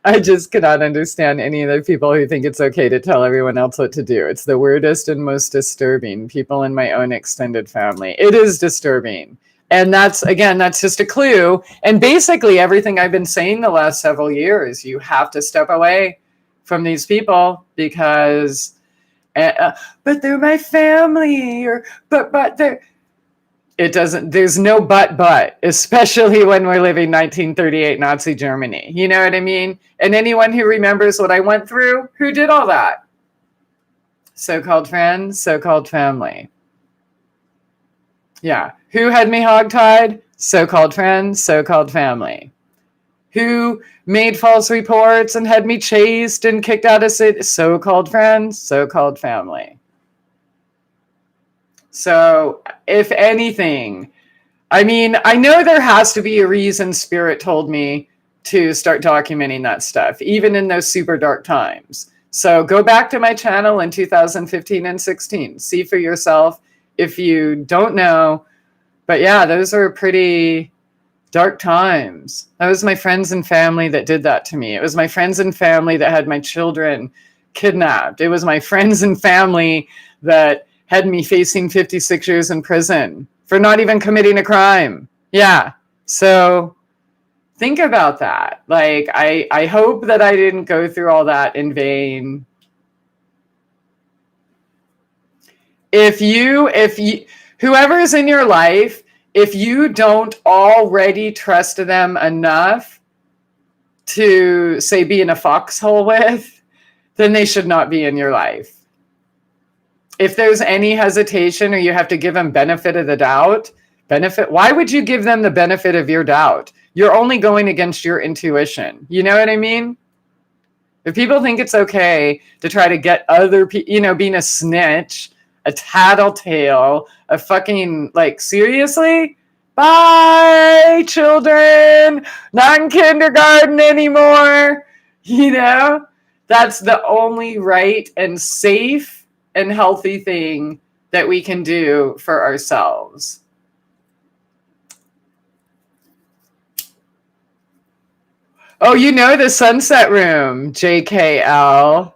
I just cannot understand any of the people who think it's okay to tell everyone else what to do. It's the weirdest and most disturbing. People in my own extended family. It is disturbing. And that's, again, that's just a clue. And basically everything I've been saying the last several years, you have to step away from these people because, but they're my family, or, but they're... It doesn't, there's no but, especially when we're living 1938 Nazi Germany. You know what I mean? And anyone who remembers what I went through, who did all that? So-called friends, so-called family. Yeah. Who had me hogtied? So-called friends, so-called family. Who made false reports and had me chased and kicked out of city? So-called friends, so-called family. So, if anything, I mean, I know there has to be a reason Spirit told me to start documenting that stuff, even in those super dark times. So go back to my channel in 2015 and 16. See for yourself if you don't know. But yeah, those are pretty dark times. That was my friends and family that did that to me. It was my friends and family that had my children kidnapped. It was my friends and family that had me facing 56 years in prison for not even committing a crime. Yeah. So think about that. Like, I hope that I didn't go through all that in vain. If you, whoever's in your life, if you don't already trust them enough to, say, be in a foxhole with, then they should not be in your life. If there's any hesitation or you have to give them benefit of the doubt, why would you give them the benefit of your doubt? You're only going against your intuition. You know what I mean? If people think it's okay to try to get other people, you know, being a snitch, a tattletale, a fucking, like, seriously? Bye, children. Not in kindergarten anymore. You know? That's the only right and safe and healthy thing that we can do for ourselves. Oh, you know the Sunset Room, JKL.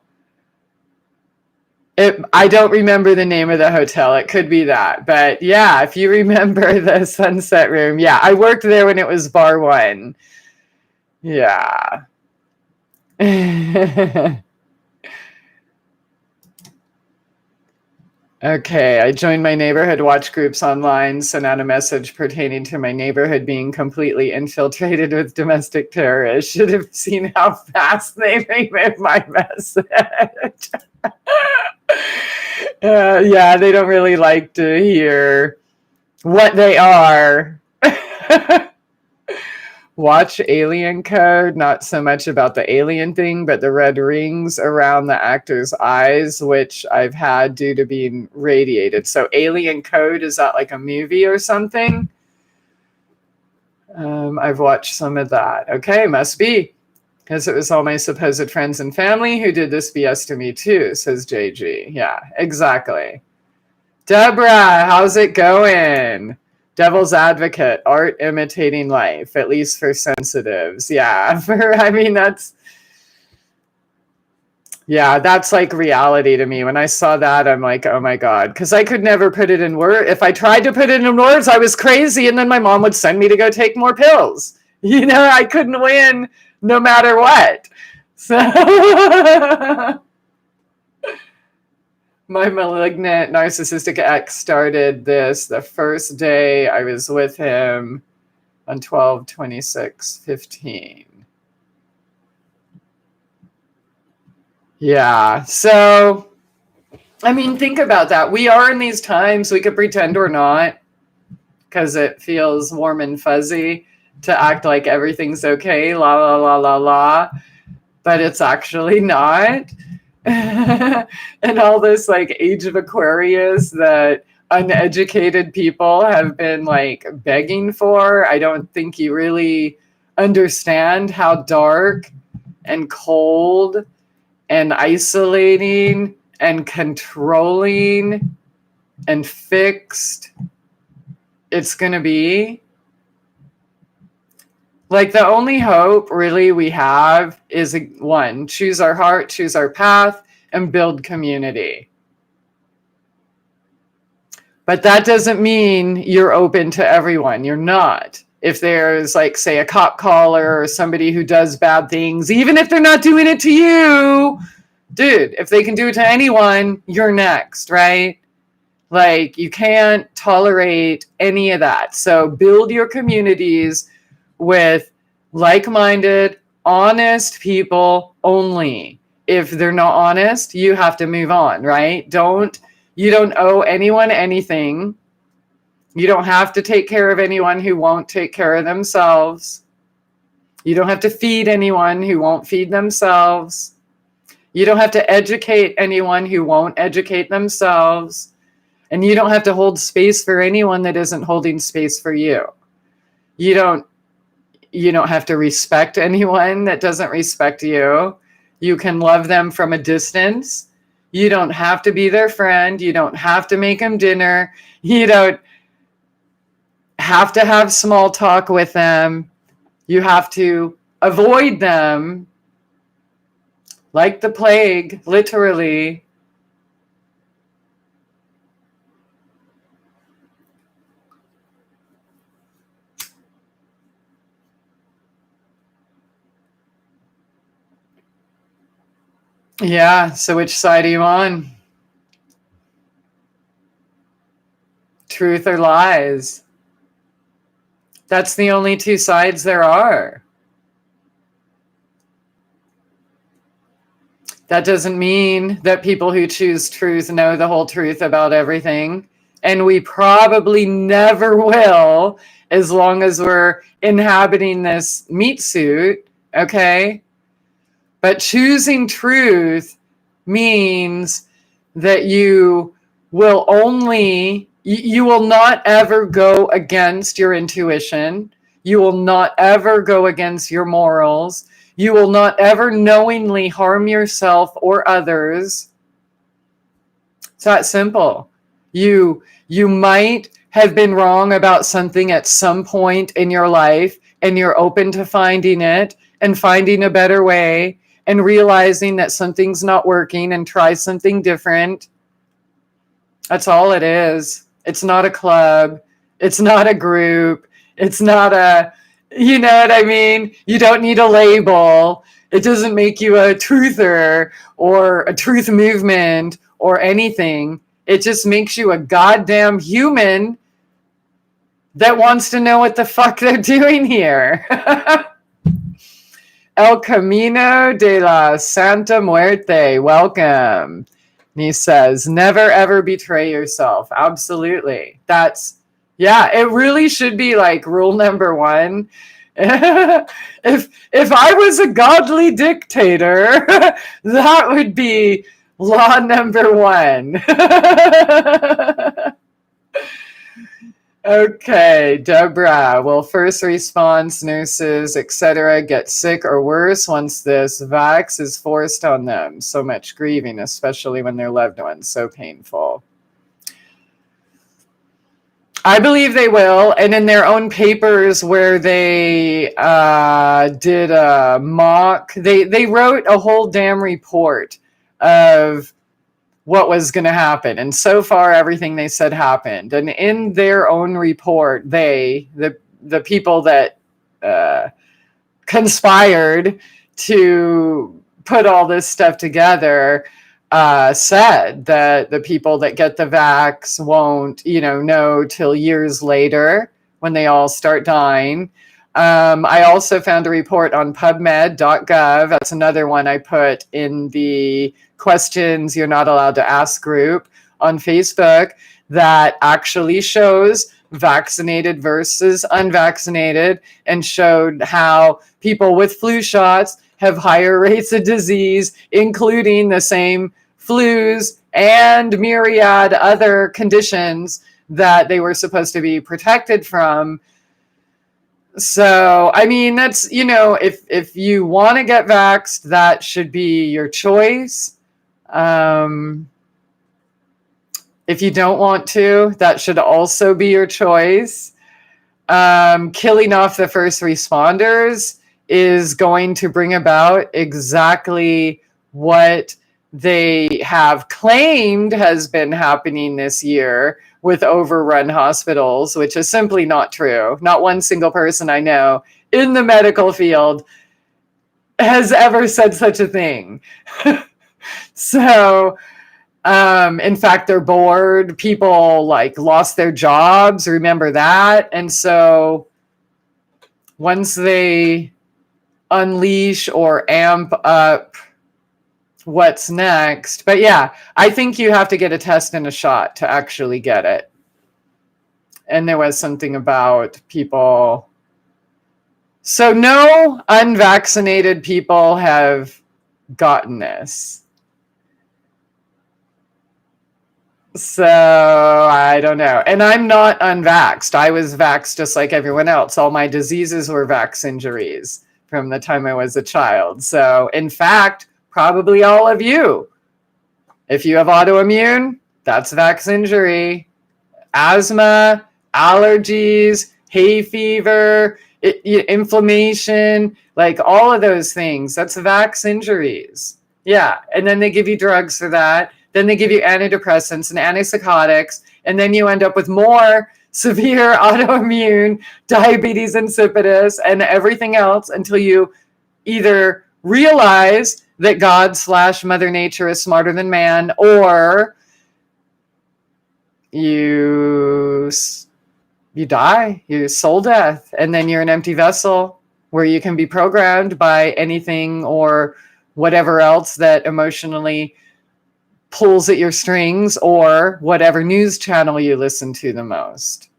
I don't remember the name of the hotel. It could be that. But yeah, if you remember the Sunset Room. Yeah, I worked there when it was Bar 1. Yeah. Okay, I joined my neighborhood watch groups online, sent out a message pertaining to my neighborhood being completely infiltrated with domestic terrorists. Should have seen how fast they removed my message. Yeah, they don't really like to hear what they are. Watch Alien Code, not so much about the alien thing, but the red rings around the actor's eyes, which I've had due to being radiated. So Alien Code, is that like a movie or something? I've watched some of that. Okay, must be. Because it was all my supposed friends and family who did this BS to me too, says JG. Yeah, exactly. Deborah, how's it going? Devil's advocate, art imitating life, at least for sensitives. Yeah, that's like reality to me. When I saw that, I'm like, oh my God, because I could never put it in words. If I tried to put it in words, I was crazy, and then my mom would send me to go take more pills. I couldn't win no matter what. So my malignant narcissistic ex started this the first day I was with him on 12/26/15. Yeah. So, I mean, think about that. We are in these times, we could pretend we're not because it feels warm and fuzzy to act like everything's okay, la, la, la, la, la. But it's actually not. And all this like age of Aquarius that uneducated people have been like begging for. I don't think you really understand how dark and cold and isolating and controlling and fixed it's going to be. Like the only hope really we have is one, choose our heart, choose our path, and build community. But that doesn't mean you're open to everyone. You're not. If there's like, say, a cop caller or somebody who does bad things, even if they're not doing it to you, dude, if they can do it to anyone, you're next, right? Like you can't tolerate any of that. So build your communities with like-minded, honest people only. If they're not honest, you have to move on, right? You don't owe anyone anything. You don't have to take care of anyone who won't take care of themselves. You don't have to feed anyone who won't feed themselves. You don't have to educate anyone who won't educate themselves. And you don't have to hold space for anyone that isn't holding space for you. You don't have to respect anyone that doesn't respect you. You can love them from a distance. You don't have to be their friend. You don't have to make them dinner. You don't have to have small talk with them. You have to avoid them like the plague, literally. Yeah, so which side are you on? Truth or lies? That's the only two sides there are. That doesn't mean that people who choose truth know the whole truth about everything. And we probably never will, as long as we're inhabiting this meat suit, okay? But choosing truth means that you will not ever go against your intuition. You will not ever go against your morals. You will not ever knowingly harm yourself or others. It's that simple. You might have been wrong about something at some point in your life, and you're open to finding it and finding a better way and realizing that something's not working and try something different. That's all it is. It's not a club. It's not a group. It's not you know what I mean? You don't need a label. It doesn't make you a truther or a truth movement or anything. It just makes you a goddamn human that wants to know what the fuck they're doing here. El Camino de la Santa Muerte. Welcome. And he says, never ever betray yourself. Absolutely. It really should be like rule number one. if I was a godly dictator, that would be law number one. Okay, Deborah. Will first response nurses, etc., get sick or worse once this vax is forced on them? So much grieving, especially when their loved ones. So painful. I believe they will. And in their own papers where they did a mock, they wrote a whole damn report of what was going to happen. And so far, everything they said happened. And in their own report, the people that conspired to put all this stuff together said that the people that get the vax won't, know till years later when they all start dying. I also found a report on pubmed.gov. That's another one I put in the questions you're not allowed to ask group on Facebook that actually shows vaccinated versus unvaccinated and showed how people with flu shots have higher rates of disease, including the same flus and myriad other conditions that they were supposed to be protected from. So, I mean, that's, if you want to get vaxxed, that should be your choice. If you don't want to, that should also be your choice. Killing off the first responders is going to bring about exactly what they have claimed has been happening this year with overrun hospitals, which is simply not true. Not one single person I know in the medical field has ever said such a thing. So, in fact, they're bored. People lost their jobs. Remember that? And so once they unleash or amp up what's next. But yeah, I think you have to get a test and a shot to actually get it. And there was something about people. So no unvaccinated people have gotten this. So I don't know. And I'm not unvaxxed. I was vaxxed just like everyone else. All my diseases were vax injuries from the time I was a child. So in fact, probably all of you, if you have autoimmune, that's vax injury. Asthma, allergies, hay fever, inflammation, all of those things, that's vax injuries. Yeah. And then they give you drugs for that. Then they give you antidepressants and antipsychotics, and then you end up with more severe autoimmune, diabetes insipidus, and everything else until you either realize that God/Mother Nature is smarter than man, or you die, you soul death, and then you're an empty vessel where you can be programmed by anything or whatever else that emotionally pulls at your strings, or whatever news channel you listen to the most.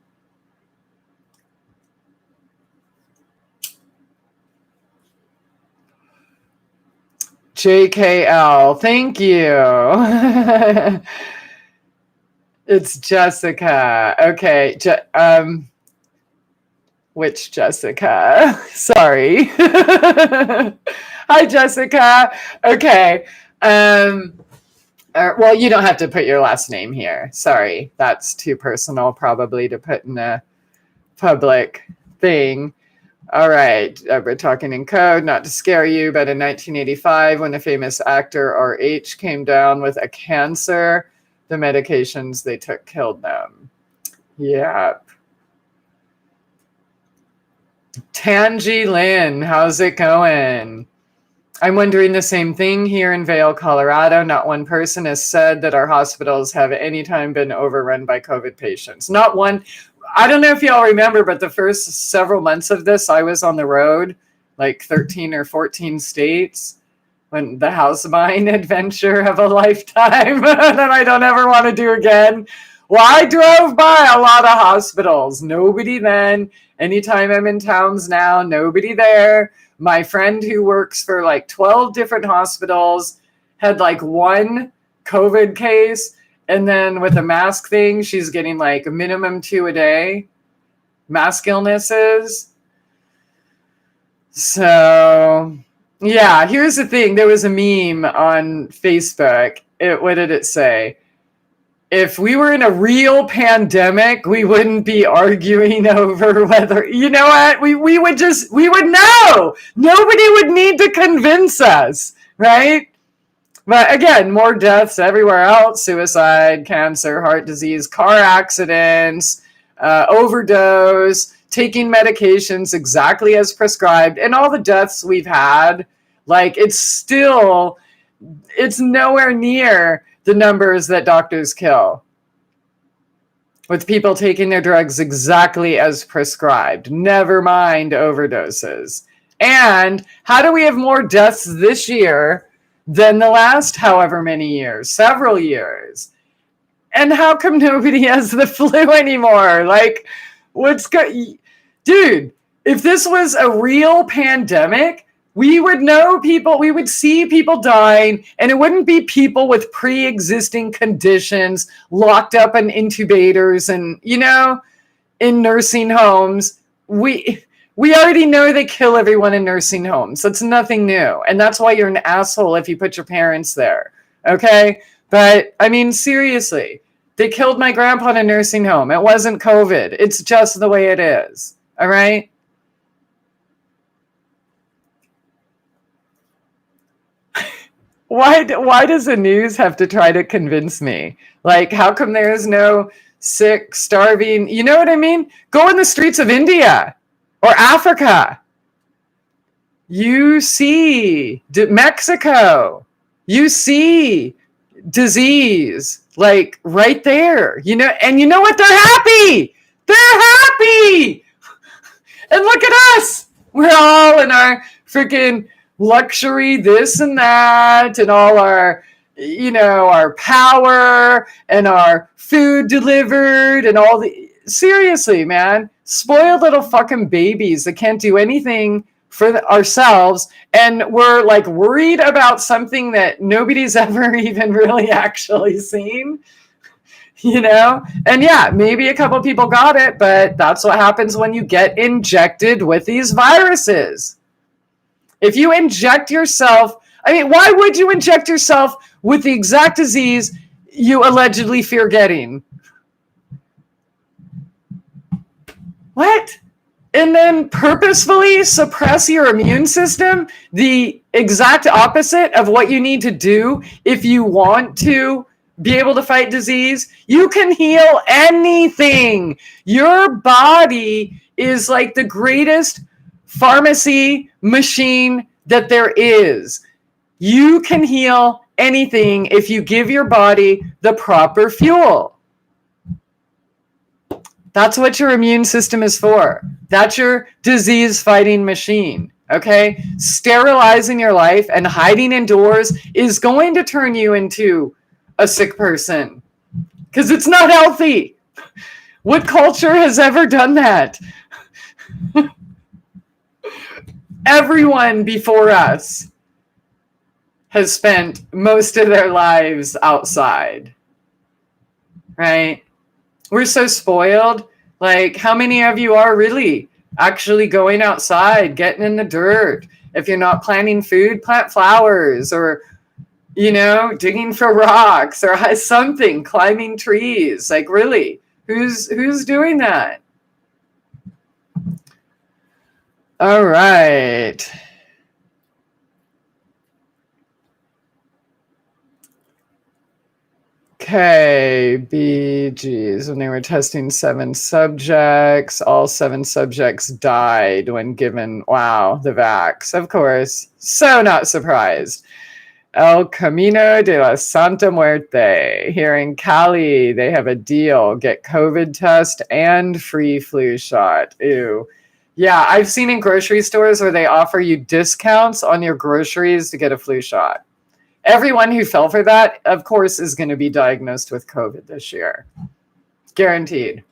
JKL, thank you. It's Jessica. Okay. Which Jessica? Sorry. Hi, Jessica. Okay. Well, you don't have to put your last name here. Sorry. That's too personal probably to put in a public thing. All right. We're talking in code, not to scare you, but in 1985, when a famous actor RH came down with a cancer, the medications they took killed them. Yep. Tangi Lynn, how's it going? I'm wondering the same thing here in Vail, Colorado. Not one person has said that our hospitals have at any time been overrun by COVID patients. Not one. I don't know if y'all remember, but the first several months of this, I was on the road, 13 or 14 states. when the house buying adventure of a lifetime that I don't ever want to do again. Well, I drove by a lot of hospitals. Nobody then. Anytime I'm in towns now, nobody there. My friend who works for like 12 different hospitals had like one COVID case. And then with the mask thing, she's getting like a minimum 2 a day. Mask illnesses. So, yeah, here's the thing. There was a meme on Facebook. What did it say? If we were in a real pandemic, we wouldn't be arguing over whether, you know what? We would know. Nobody would need to convince us, right? But again, more deaths everywhere else: suicide, cancer, heart disease, car accidents, overdose, taking medications exactly as prescribed, and all the deaths we've had. Like, it's nowhere near the numbers that doctors kill with people taking their drugs exactly as prescribed. Never mind overdoses. And how do we have more deaths this year than the last however many years? Several years. And how come nobody has the flu anymore? Like, dude, if this was a real pandemic, we would know people, we would see people dying, and it wouldn't be people with pre-existing conditions locked up in incubators and, in nursing homes. We already know they kill everyone in nursing homes. That's nothing new. And that's why you're an asshole if you put your parents there. Okay? But, I mean, seriously, they killed my grandpa in a nursing home. It wasn't COVID. It's just the way it is. All right? Why does the news have to try to convince me? Like, how come there's no sick, starving? You know what I mean? Go in the streets of India or Africa. You see Mexico. You see disease, like, right there. And you know what? They're happy. They're happy. And look at us. We're all in our freaking luxury, this and that, and all our, our power and our food delivered and all seriously, man, spoiled little fucking babies that can't do anything for ourselves. And we're like worried about something that nobody's ever even really actually seen, and yeah, maybe a couple people got it, but that's what happens when you get injected with these viruses. If you inject yourself, why would you inject yourself with the exact disease you allegedly fear getting? What? And then purposefully suppress your immune system? The exact opposite of what you need to do if you want to be able to fight disease. You can heal anything. Your body is like the greatest pharmacy machine that there is. You can heal anything if you give your body the proper fuel. That's what your immune system is for. That's your disease fighting machine. Okay? Sterilizing your life and hiding indoors is going to turn you into a sick person because it's not healthy. What culture has ever done that? Everyone before us has spent most of their lives outside, right? We're so spoiled. Like, how many of you are really actually going outside, getting in the dirt? If you're not planting food, plant flowers, or, digging for rocks or something, climbing trees. Like, really, who's doing that? All right. Okay, BGs. When they were testing 7 subjects, all 7 subjects died when given, the vax. Of course. So not surprised. El Camino de la Santa Muerte. Here in Cali, they have a deal. Get COVID test and free flu shot. Ew. Yeah, I've seen in grocery stores where they offer you discounts on your groceries to get a flu shot. Everyone who fell for that, of course, is going to be diagnosed with COVID this year. Guaranteed.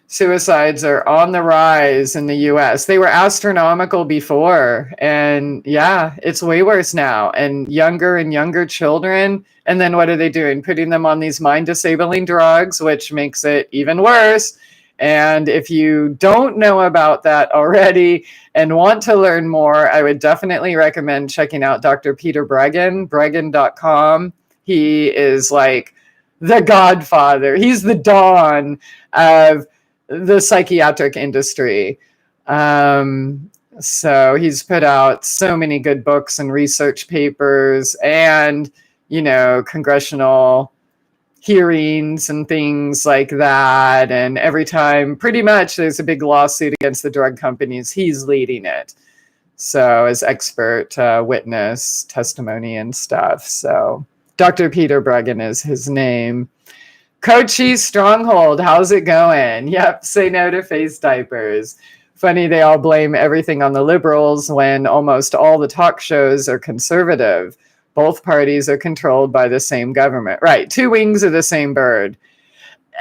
Suicides are on the rise in the US. They were astronomical before. And yeah, it's way worse now. And younger children. And then what are they doing? Putting them on these mind disabling drugs, which makes it even worse. And if you don't know about that already and want to learn more, I would definitely recommend checking out Dr. Peter Breggin, breggin.com. He is like the godfather. He's the dawn of the psychiatric industry. So he's put out so many good books and research papers and, congressional hearings and things like that. And every time pretty much there's a big lawsuit against the drug companies, he's leading it. So as expert witness testimony and stuff. So Dr. Peter Breggin is his name. Coachy Stronghold, how's it going? Yep, say no to face diapers. Funny, they all blame everything on the liberals when almost all the talk shows are conservative. Both parties are controlled by the same government. Right, two wings of the same bird.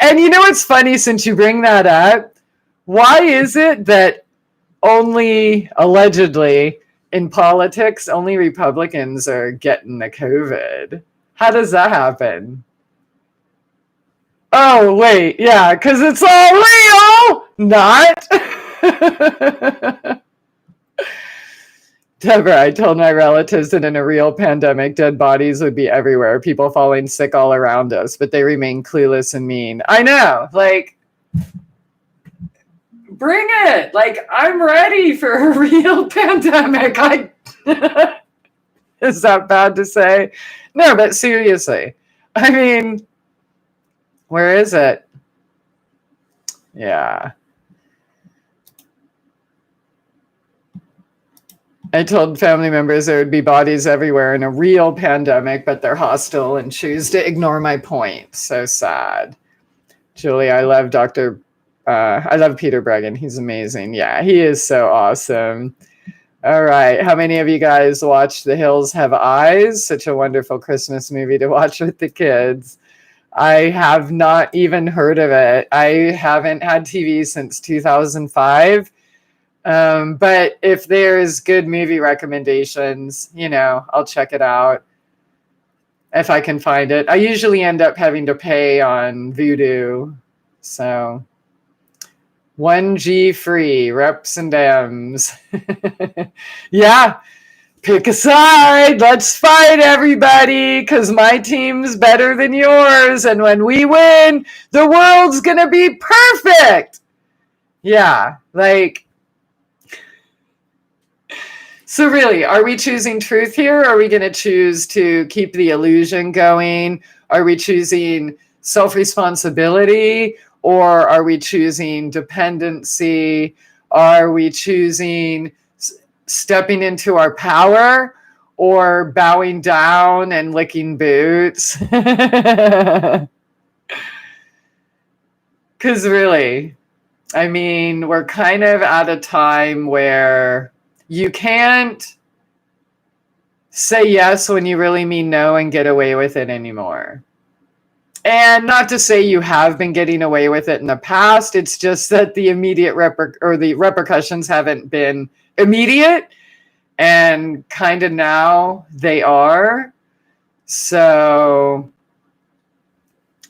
And you know what's funny, since you bring that up? Why is it that only, allegedly, in politics, only Republicans are getting the COVID? How does that happen? Oh, wait, yeah, because it's all real! Not. Deborah, I told my relatives that in a real pandemic, dead bodies would be everywhere, people falling sick all around us, but they remain clueless and mean. I know, like, bring it! Like, I'm ready for a real pandemic. Is that bad to say? No, but seriously, I mean, where is it? Yeah. I told family members there would be bodies everywhere in a real pandemic, but they're hostile and choose to ignore my point. So sad. Julie, I love I love Peter Breggin. He's amazing. Yeah, he is so awesome. All right. How many of you guys watched The Hills Have Eyes? Such a wonderful Christmas movie to watch with the kids. I have not even heard of it. I haven't had TV since 2005. But if there's good movie recommendations, I'll check it out if I can find it. I usually end up having to pay on Vudu. So 1G free, reps and Dems. Yeah. Pick a side. Let's fight, everybody, because my team's better than yours. And when we win, the world's going to be perfect. Yeah, like, so really, are we choosing truth here? Are we going to choose to keep the illusion going? Are we choosing self-responsibility? Or are we choosing dependency? Are we choosing stepping into our power or bowing down and licking boots? Because really, I mean, we're kind of at a time where you can't say yes when you really mean no and get away with it anymore. And not to say you have been getting away with it in the past. It's just that the immediate the repercussions haven't been immediate, and kind of now they are. So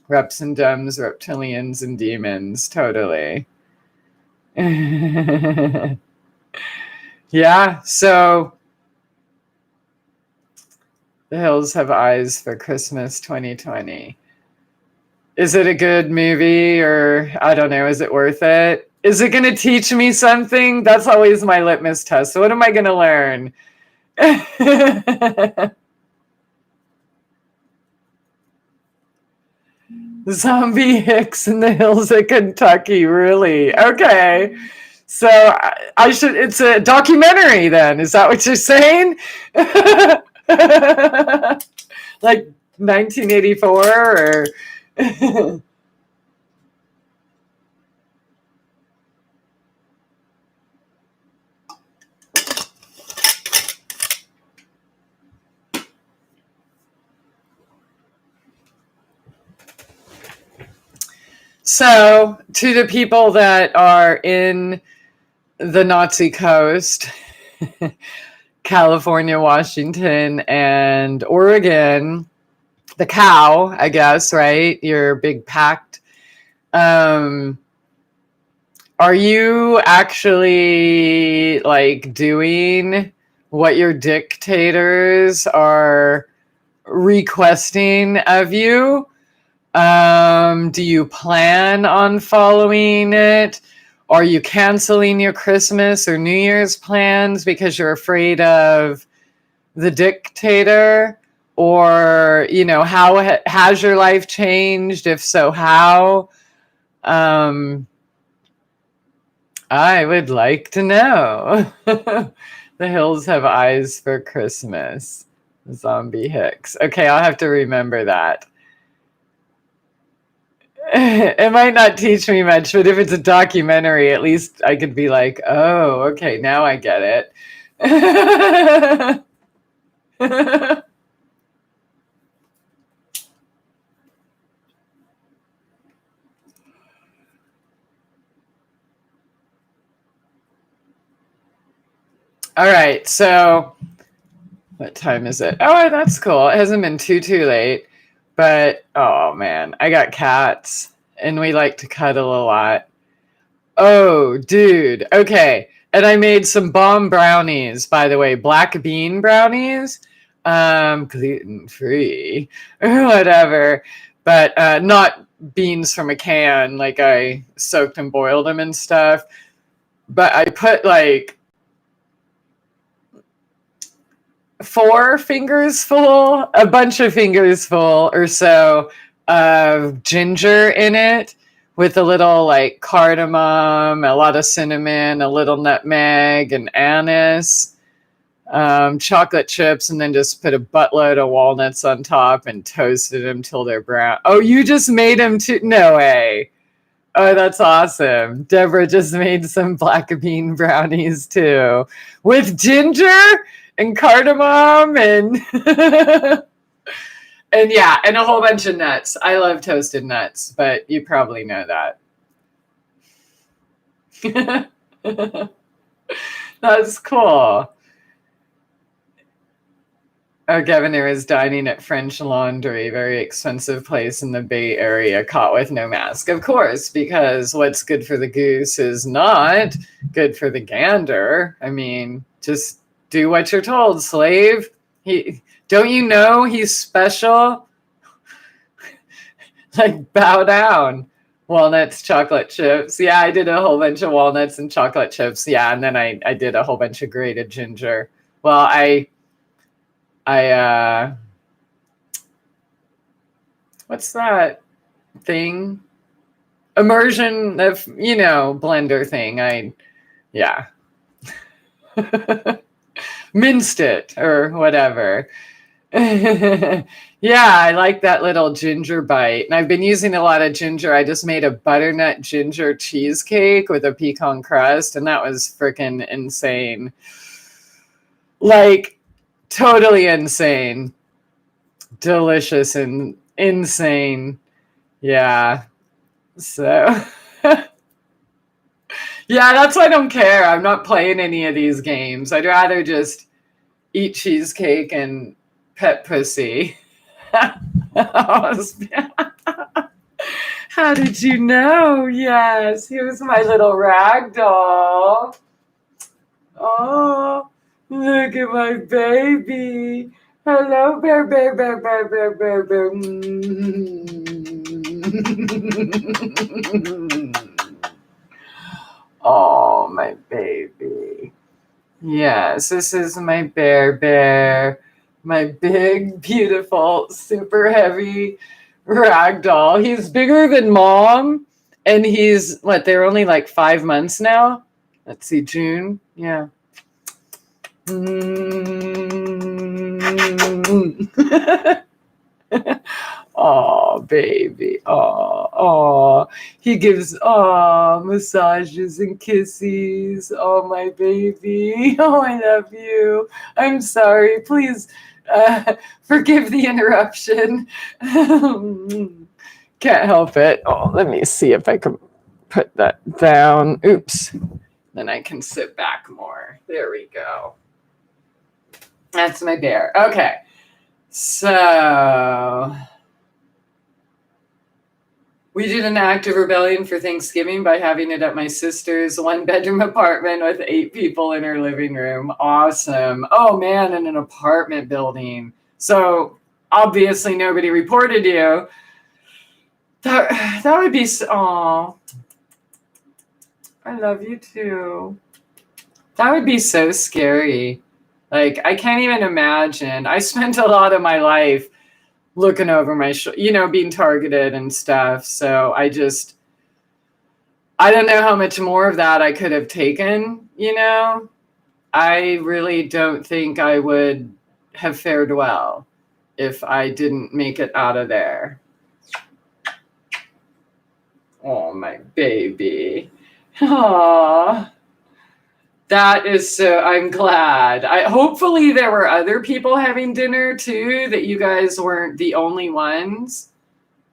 reps and dems, reptilians and demons, totally. Yeah, so The Hills Have Eyes for Christmas 2020. Is it a good movie, or I don't know, is it worth it? Is it going to teach me something? That's always my litmus test. So what am I going to learn? Zombie Hicks in the hills of Kentucky, really? Okay. So I should, it's a documentary then. Is that what you're saying? Like 1984 or So, to the people that are in the Nazi coast, California, Washington, and Oregon, the cow, I guess, right? Your big pact. Are you actually like doing what your dictators are requesting of you? Do you plan on following it? Are you canceling your Christmas or New Year's plans because you're afraid of the dictator? Or, how has your life changed? If so, how? I would like to know. The hills have eyes for Christmas. Zombie Hicks. Okay, I'll have to remember that. It might not teach me much, but if it's a documentary, at least I could be like, oh, okay, now I get it. All right, so what time is it? Oh, that's cool. It hasn't been too late, but oh man, I got cats and we like to cuddle a lot. Oh, dude. Okay. And I made some bomb brownies, by the way, black bean brownies, gluten free or whatever, but not beans from a can. Like I soaked and boiled them and stuff. But I put like 4 fingers full, a bunch of fingers full or so of ginger in it with a little like cardamom, a lot of cinnamon, a little nutmeg and anise, chocolate chips, and then just put a buttload of walnuts on top and toasted them till they're brown. Oh, you just made them too? No way. Oh, that's awesome. Deborah just made some black bean brownies too with ginger and cardamom and and yeah, and a whole bunch of nuts. I love toasted nuts, but you probably know that. That's cool. Our governor is dining at French Laundry, very expensive place in the Bay Area, caught with no mask. Of course, because what's good for the goose is not good for the gander. I mean, just do what you're told, slave. Don't you know he's special? Like, bow down. Walnuts, chocolate chips. Yeah, I did a whole bunch of walnuts and chocolate chips. Yeah, and then I did a whole bunch of grated ginger. Well, what's that thing? Immersion of, blender thing. Yeah. Minced it or whatever. Yeah, I like that little ginger bite. And I've been using a lot of ginger. I just made a butternut ginger cheesecake with a pecan crust, and that was freaking insane. Like, totally insane. Delicious and insane. Yeah. So, yeah, that's why I don't care. I'm not playing any of these games. I'd rather just eat cheesecake and pet pussy. How did you know? Yes, here's my little rag doll. Oh, look at my baby. Hello, bear, bear, bear, bear, bear, bear, bear. Oh, my baby. Yes, this is my bear. My big, beautiful, super heavy rag doll. He's bigger than mom, and he's, they're only like 5 months now. Let's see, June. Yeah. Oh, baby. Oh. He gives massages and kisses. Oh, my baby. Oh, I love you. I'm sorry. Please forgive the interruption. Can't help it. Oh, let me see if I can put that down. Oops. Then I can sit back more. There we go. That's my bear. Okay. So we did an act of rebellion for Thanksgiving by having it at my sister's 1-bedroom apartment with 8 people in her living room. Awesome. Oh man, in an apartment building. So obviously nobody reported you. That would be, aw. I love you too. That would be so scary. Like, I can't even imagine. I spent a lot of my life looking over my shoulder, being targeted and stuff. So I don't know how much more of that I could have taken, I really don't think I would have fared well if I didn't make it out of there. Oh, my baby. Aww. That is so, I'm glad. Hopefully there were other people having dinner too, that you guys weren't the only ones,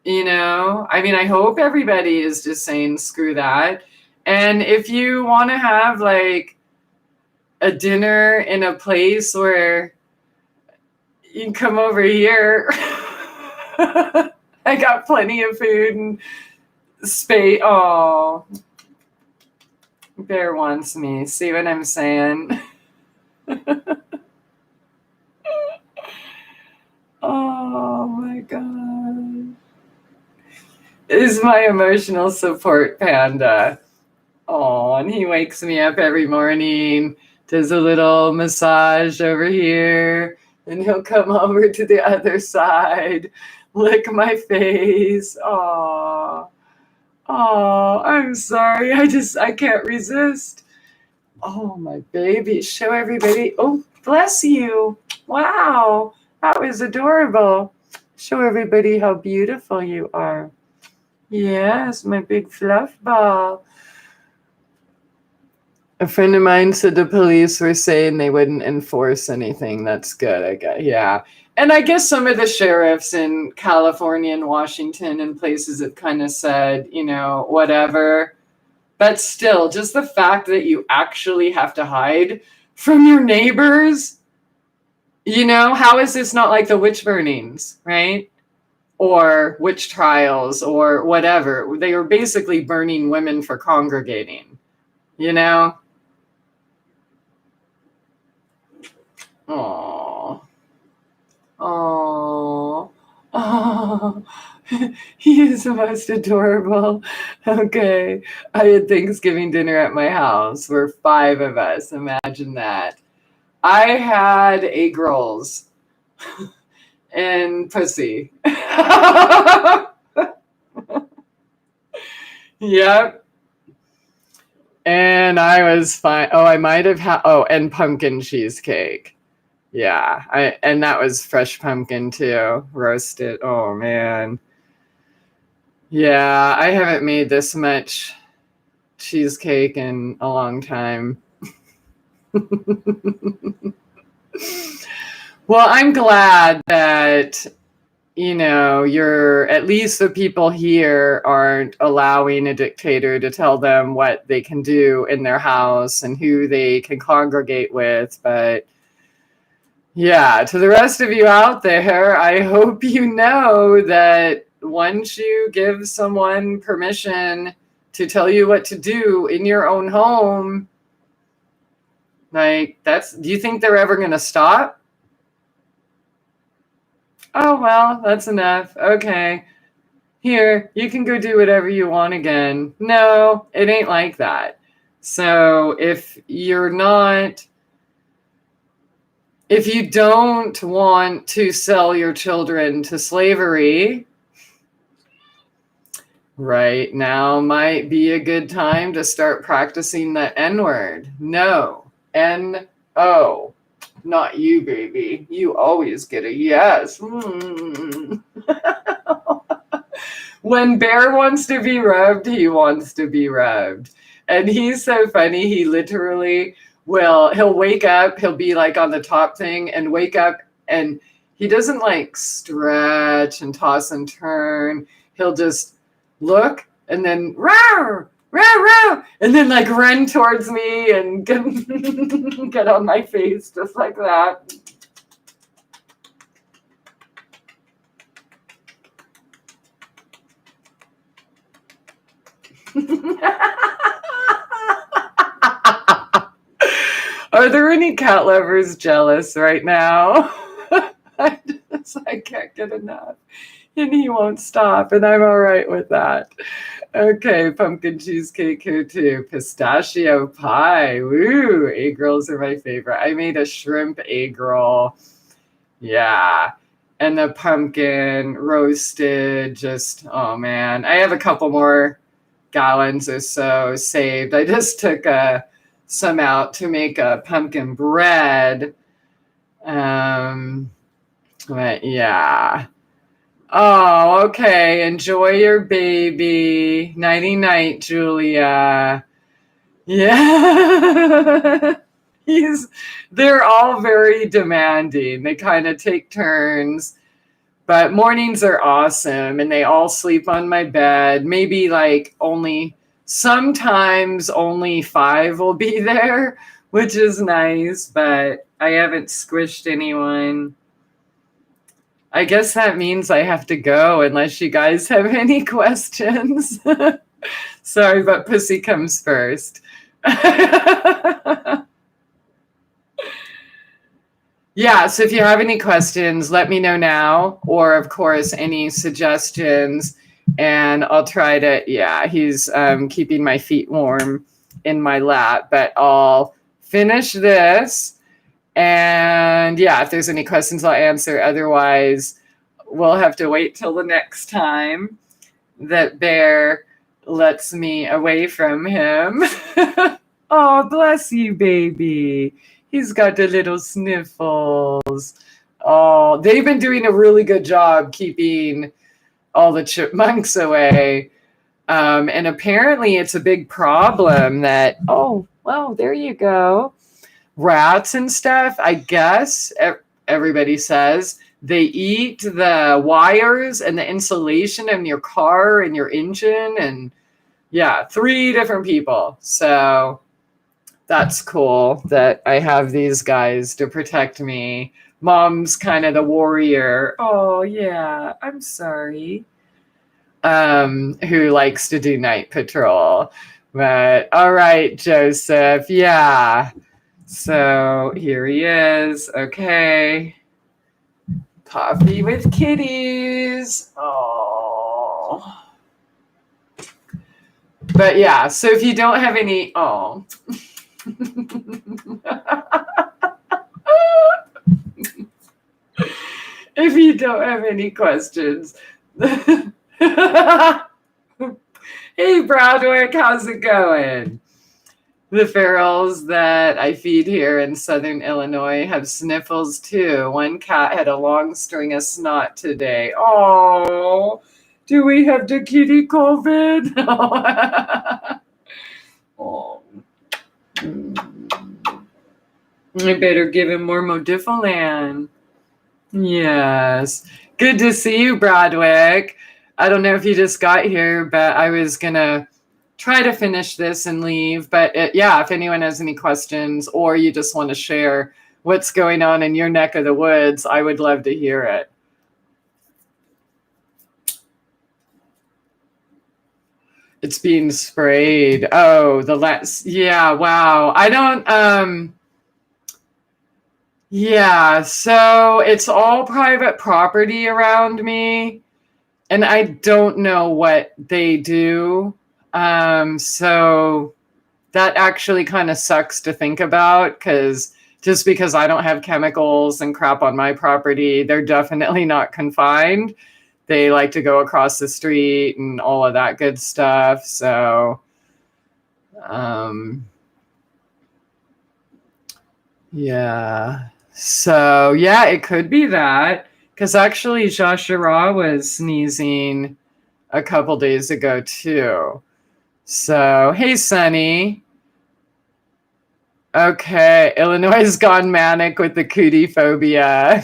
I hope everybody is just saying, screw that. And if you want to have like a dinner in a place where you can come over here, I got plenty of food and space. Oh, Bear wants me. See what I'm saying? Oh my God. Is my emotional support panda. Oh, and he wakes me up every morning, does a little massage over here, and he'll come over to the other side, lick my face. Oh. Oh, I'm sorry. I can't resist. Oh, my baby. Show everybody. Oh, bless you. Wow. That was adorable. Show everybody how beautiful you are. Yes, my big fluff ball. A friend of mine said the police were saying they wouldn't enforce anything. That's good, I guess. Yeah. And I guess some of the sheriffs in California and Washington and places have kind of said, whatever. But still, just the fact that you actually have to hide from your neighbors, how is this not like the witch burnings, right? Or witch trials or whatever. They were basically burning women for congregating, Oh. Oh. Oh. He is the most adorable. Okay. I had Thanksgiving dinner at my house. We're 5 of us. Imagine that. I had egg rolls and pussy. Yep. And I was fine. Oh, I might have had, and pumpkin cheesecake. Yeah. And that was fresh pumpkin too. Roasted. Oh, man. Yeah. I haven't made this much cheesecake in a long time. Well, I'm glad that, you're, at least the people here aren't allowing a dictator to tell them what they can do in their house and who they can congregate with. But yeah, to the rest of you out there, I hope you know that once you give someone permission to tell you what to do in your own home, like, do you think they're ever going to stop? Oh, well, that's enough. Okay. Here, you can go do whatever you want again. No, it ain't like that. So if you don't want to sell your children to slavery, right now might be a good time to start practicing the N-word. No. N-O. Not you, baby. You always get a yes. When Bear wants to be rubbed, he wants to be rubbed. And he's so funny. He literally he'll wake up. He'll be like on the top thing and wake up and He doesn't like stretch and toss and turn. He'll just look and then row, row, row, and then like run towards me and get on my face just like that. Are there any cat lovers jealous right now? I can't get enough. And he won't stop, and I'm all right with that. Okay, pumpkin cheesecake here too. Pistachio pie. Woo, egg rolls are my favorite. I made a shrimp egg roll. Yeah. And the pumpkin roasted, just, oh man. I have a couple more gallons or so saved. I just took some out to make a pumpkin bread. But yeah. Oh, okay. Enjoy your baby. Nighty night, Julia. Yeah. They're all very demanding. They kind of take turns. But mornings are awesome, and they all sleep on my bed. Maybe like sometimes only 5 will be there, which is nice, but I haven't squished anyone. I guess that means I have to go unless you guys have any questions. Sorry, but pussy comes first. Yeah, so if you have any questions, let me know now, or of course, any suggestions, and I'll try to, yeah, he's keeping my feet warm in my lap, but I'll finish this, and yeah, if there's any questions, I'll answer. Otherwise, we'll have to wait till the next time that Bear lets me away from him. Oh, bless you, baby. He's got the little sniffles. Oh, they've been doing a really good job keeping all the chipmunks away. And apparently it's a big problem that, oh, well, there you go. Rats and stuff, I guess, everybody says, they eat the wires and the insulation in your car and your engine. And yeah, 3 different people. So that's cool that I have these guys to protect me. Mom's kind of the warrior. Oh, yeah, I'm sorry. Who likes to do night patrol. But all right, Joseph. Yeah. So here he is. Okay. Coffee with kitties. Oh. But yeah, so if you don't have any, oh. If you don't have any questions. Hey, Broderick, how's it going? The ferals that I feed here in southern Illinois have sniffles too. One cat had a long string of snot today. Oh, do we have the kitty COVID? Oh. I better give him more Modifilan. Yes. Good to see you, Broderick. I don't know if you just got here, but I was going to try to finish this and leave. But yeah, if anyone has any questions or you just want to share what's going on in your neck of the woods, I would love to hear it. It's being sprayed. Oh, yeah, wow. I don't, yeah, so it's all private property around me, and I don't know what they do. So that actually kind of sucks to think about, because I don't have chemicals and crap on my property, they're definitely not confined. They like to go across the street and all of that good stuff. So, yeah. So, yeah, it could be that. Because actually, Joshua was sneezing a couple days ago, too. So, hey, Sunny. Okay, Illinois has gone manic with the cootie phobia.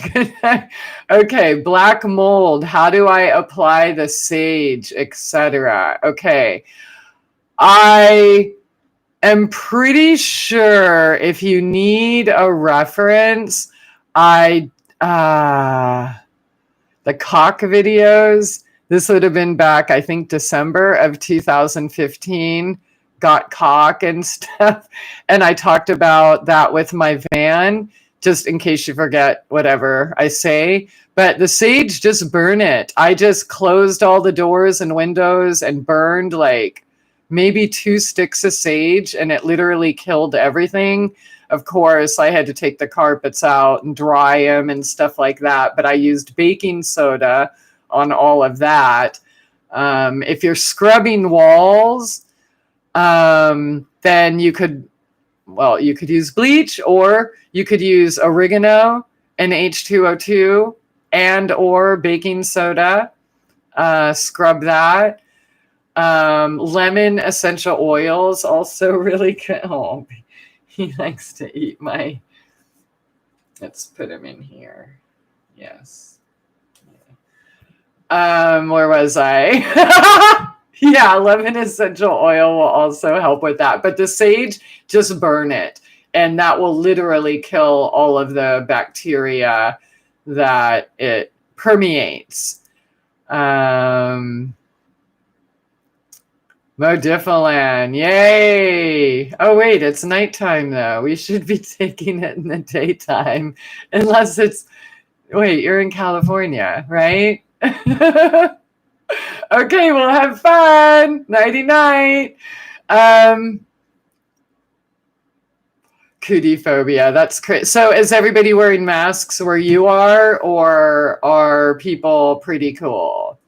Okay, black mold. How do I apply the sage, etc.? Okay, I am pretty sure if you need a reference, I the cock videos. This would have been back, I think, December of 2015. Got cock and stuff. And I talked about that with my van, just in case you forget whatever I say. But the sage, just burn it. I just closed all the doors and windows and burned like maybe 2 sticks of sage, and it literally killed everything. Of course, I had to take the carpets out and dry them and stuff like that. But I used baking soda on all of that. If you're scrubbing walls, then you could use bleach, or you could use oregano and H2O2 and or baking soda. Scrub that. Lemon essential oils also really good. Oh, he likes to eat my. Let's put him in here. Yes. Where was I? Yeah, lemon essential oil will also help with that. But the sage, just burn it. And that will literally kill all of the bacteria that it permeates. Modifilan, yay! Oh wait, it's nighttime though. We should be taking it in the daytime, unless it's. Wait, you're in California, right? Okay, we'll have fun. Nighty night. Cootie phobia. That's crazy. So, is everybody wearing masks where you are, or are people pretty cool?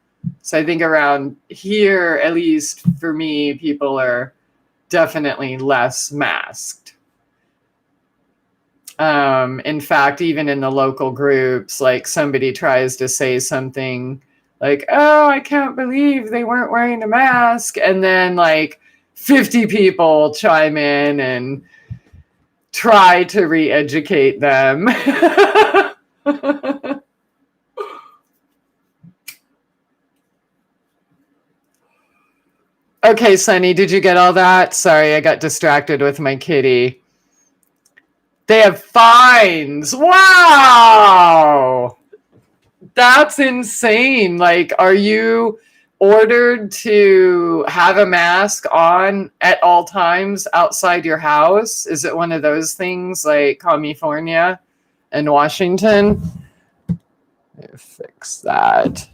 So I think around here, at least for me, people are definitely less masked. In fact, even in the local groups, like somebody tries to say something like, oh, I can't believe they weren't wearing a mask. And then like 50 people chime in and try to re-educate them. Okay, Sunny, did you get all that? Sorry, I got distracted with my kitty. They have fines. Wow. That's insane. Like, are you ordered to have a mask on at all times outside your house? Is it one of those things like California and Washington? Fix that.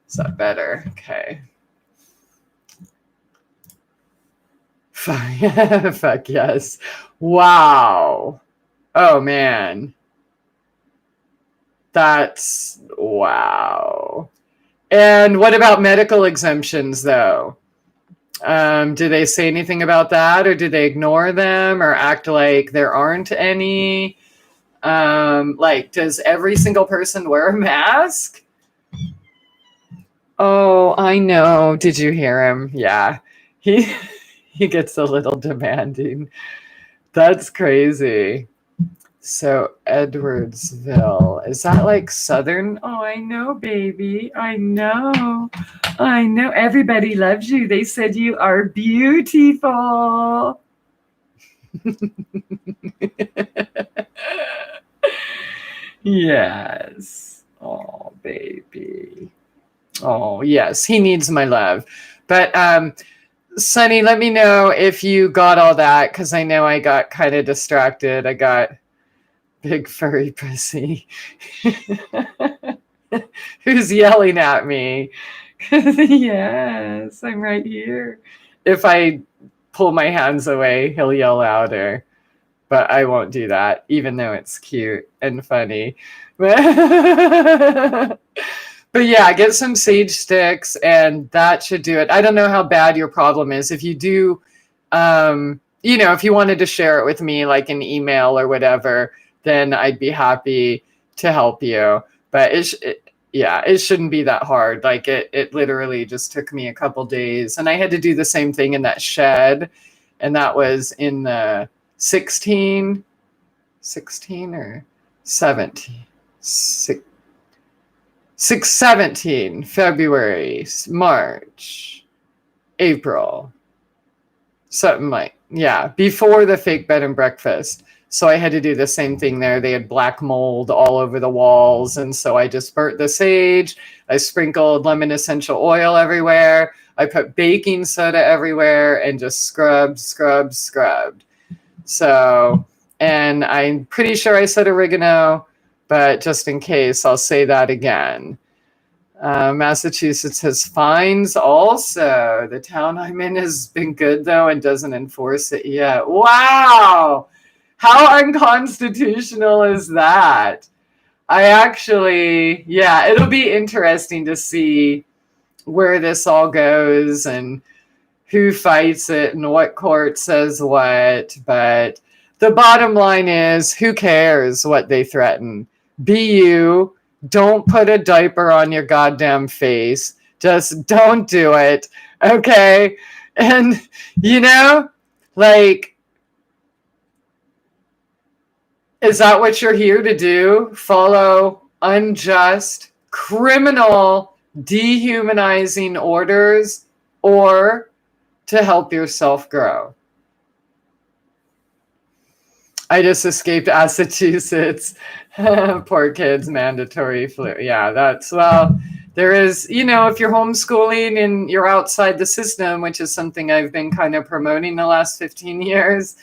Is that better? Okay. Fuck yes. Wow. Oh man. That's wow. And what about medical exemptions though? Do they say anything about that, or do they ignore them or act like there aren't any? Like, does every single person wear a mask? Oh, I know. Did you hear him? Yeah. He gets a little demanding. That's crazy. So Edwardsville, is that like Southern? Oh, I know, baby. I know. I know. Everybody loves you. They said you are beautiful. Yes. Oh, baby. Oh, yes. He needs my love. But Sunny, let me know if you got all that, because I know I got kind of distracted. I got big furry pussy. Who's yelling at me? Yes, I'm right here. If I pull my hands away, he'll yell louder. But I won't do that, even though it's cute and funny. But yeah, get some sage sticks and that should do it. I don't know how bad your problem is. If you do, if you wanted to share it with me, like an email or whatever, then I'd be happy to help you. But it shouldn't be that hard. Like it literally just took me a couple days, and I had to do the same thing in that shed, and that was in the 16 or 17, 17, February, March, April, something like, yeah, before the fake bed and breakfast. So I had to do the same thing there. They had black mold all over the walls. And so I just burnt the sage. I sprinkled lemon essential oil everywhere. I put baking soda everywhere and just scrubbed. So, and I'm pretty sure I said oregano, but just in case, I'll say that again. Massachusetts has fines also. The town I'm in has been good, though, and doesn't enforce it yet. Wow! How unconstitutional is that? I actually, yeah, it'll be interesting to see where this all goes and who fights it and what court says what. But the bottom line is, who cares what they threaten? Be you. Don't put a diaper on your goddamn face. Just don't do it. Okay? And, like, is that what you're here to do? Follow unjust, criminal, dehumanizing orders, or to help yourself grow? I just escaped Massachusetts. Poor kids, mandatory flu. Yeah, there is, if you're homeschooling and you're outside the system, which is something I've been kind of promoting the last 15 years,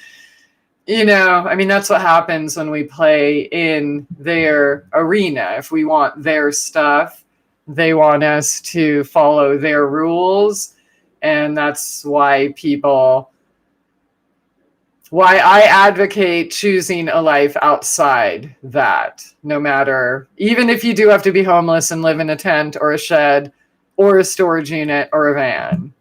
that's what happens when we play in their arena. If we want their stuff, they want us to follow their rules. And that's why I advocate choosing a life outside that, no matter, even if you do have to be homeless and live in a tent or a shed or a storage unit or a van,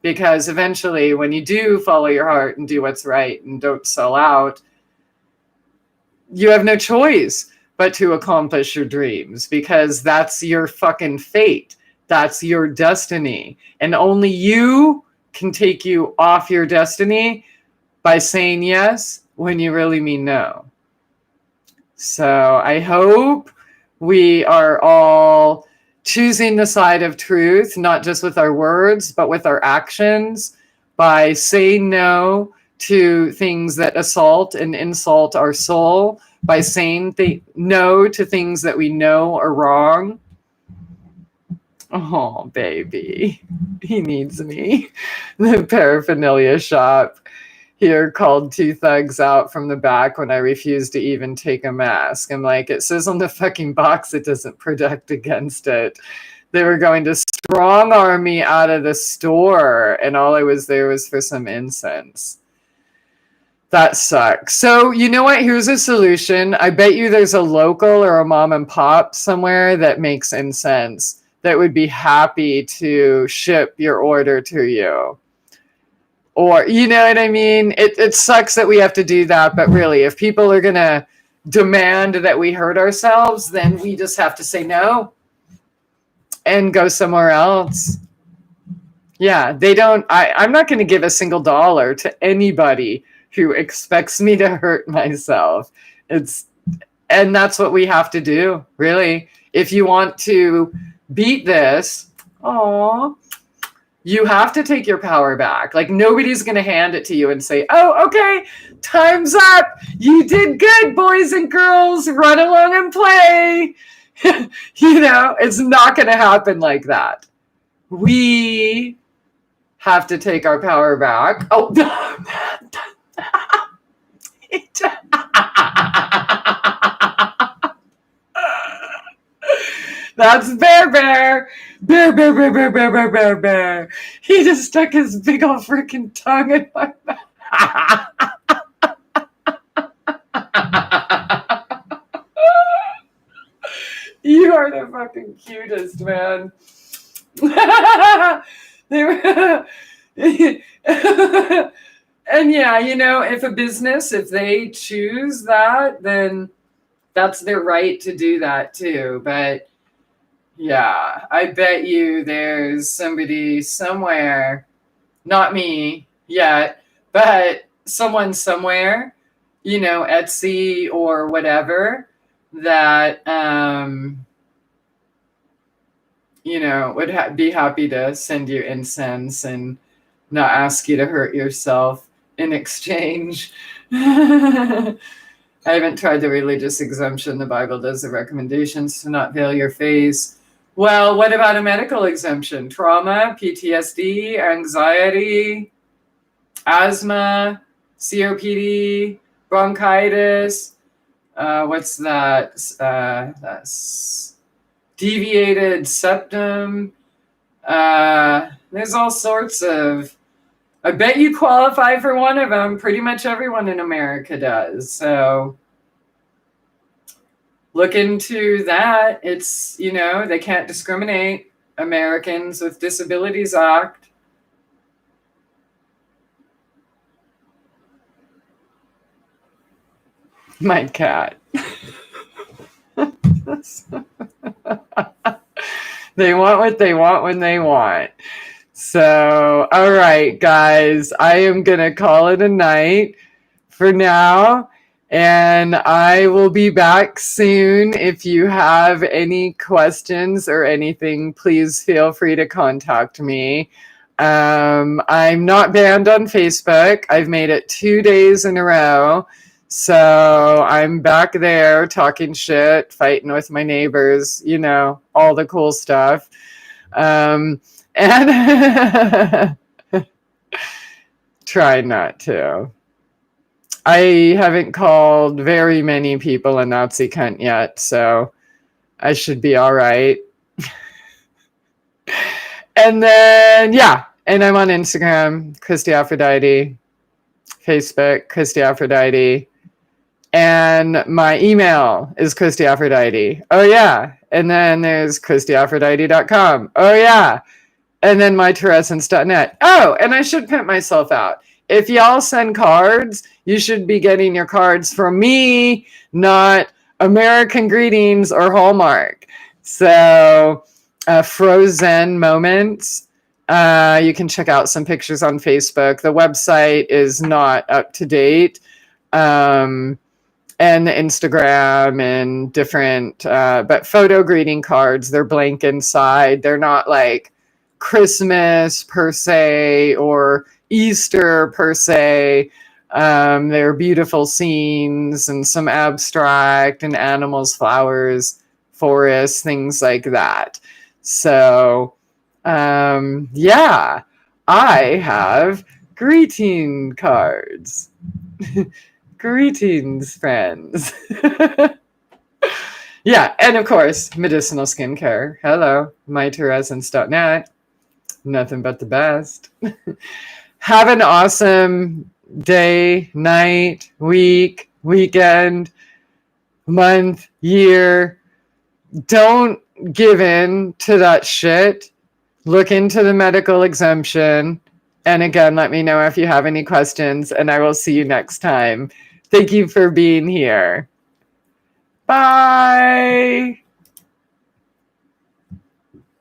because eventually when you do follow your heart and do what's right and don't sell out, you have no choice but to accomplish your dreams, because that's your fucking fate. That's your destiny. And only you can take you off your destiny by saying yes when you really mean no. So I hope we are all choosing the side of truth, not just with our words, but with our actions, by saying no to things that assault and insult our soul, by saying no to things that we know are wrong. Oh, baby, he needs me. The paraphernalia shop here called two thugs out from the back when I refused to even take a mask. I'm like, it says on the fucking box it doesn't protect against it. They were going to strong arm me out of the store, and all I was there was for some incense. That sucks. So you know what? Here's a solution. I bet you there's a local or a mom and pop somewhere that makes incense that would be happy to ship your order to you. Or, you know what I mean? It sucks that we have to do that, but really, if people are going to demand that we hurt ourselves, then we just have to say no and go somewhere else. Yeah, I'm not going to give a single dollar to anybody who expects me to hurt myself. And that's what we have to do, really. If you want to beat this, you have to take your power back. Like, nobody's going to hand it to you and say, oh, okay, time's up. You did good, boys and girls. Run along and play. It's not going to happen like that. We have to take our power back. Oh, that's Bear. Bear. He just stuck his big old freaking tongue in my mouth. You are the fucking cutest, man. And yeah, if they choose that, then that's their right to do that too. But yeah, I bet you there's somebody somewhere, not me yet, but someone somewhere, Etsy or whatever, that, would be happy to send you incense and not ask you to hurt yourself in exchange. I haven't tried the religious exemption. The Bible does the recommendations to not veil your face. Well, what about a medical exemption? Trauma, PTSD, anxiety, asthma, COPD, bronchitis. What's that? That's deviated septum. There's all sorts of. I bet you qualify for one of them. Pretty much everyone in America does. So look into that. It's, they can't discriminate. Americans with Disabilities Act. My cat. They want what they want when they want. So, all right, guys, I am going to call it a night for now. And I will be back soon. If you have any questions or anything, please feel free to contact me. I'm not banned on Facebook. I've made it 2 days in a row. So I'm back there talking shit, fighting with my neighbors, all the cool stuff. And try not to. I haven't called very many people a Nazi cunt yet, so I should be all right. And then, and I'm on Instagram, Christie Aphrodite, Facebook, Christie Aphrodite, and my email is Christie Aphrodite. Oh, yeah. And then there's ChristieAphrodite.com. Oh, yeah. And then myterescence.net. Oh, and I should pimp myself out. If y'all send cards, you should be getting your cards from me, not American Greetings or Hallmark. So, Frozen Moments. You can check out some pictures on Facebook. The website is not up to date. And the Instagram and different, but photo greeting cards, they're blank inside. They're not like Christmas per se or Easter per se. They're beautiful scenes and some abstract and animals, flowers, forests, things like that. So, I have greeting cards. Greetings, friends. And of course, medicinal skincare. Hello, myterescence.net. Nothing but the best. Have an awesome day, night, week, weekend, month, year. Don't give in to that shit. Look into the medical exemption. And again, let me know if you have any questions, and I will see you next time. Thank you for being here. Bye.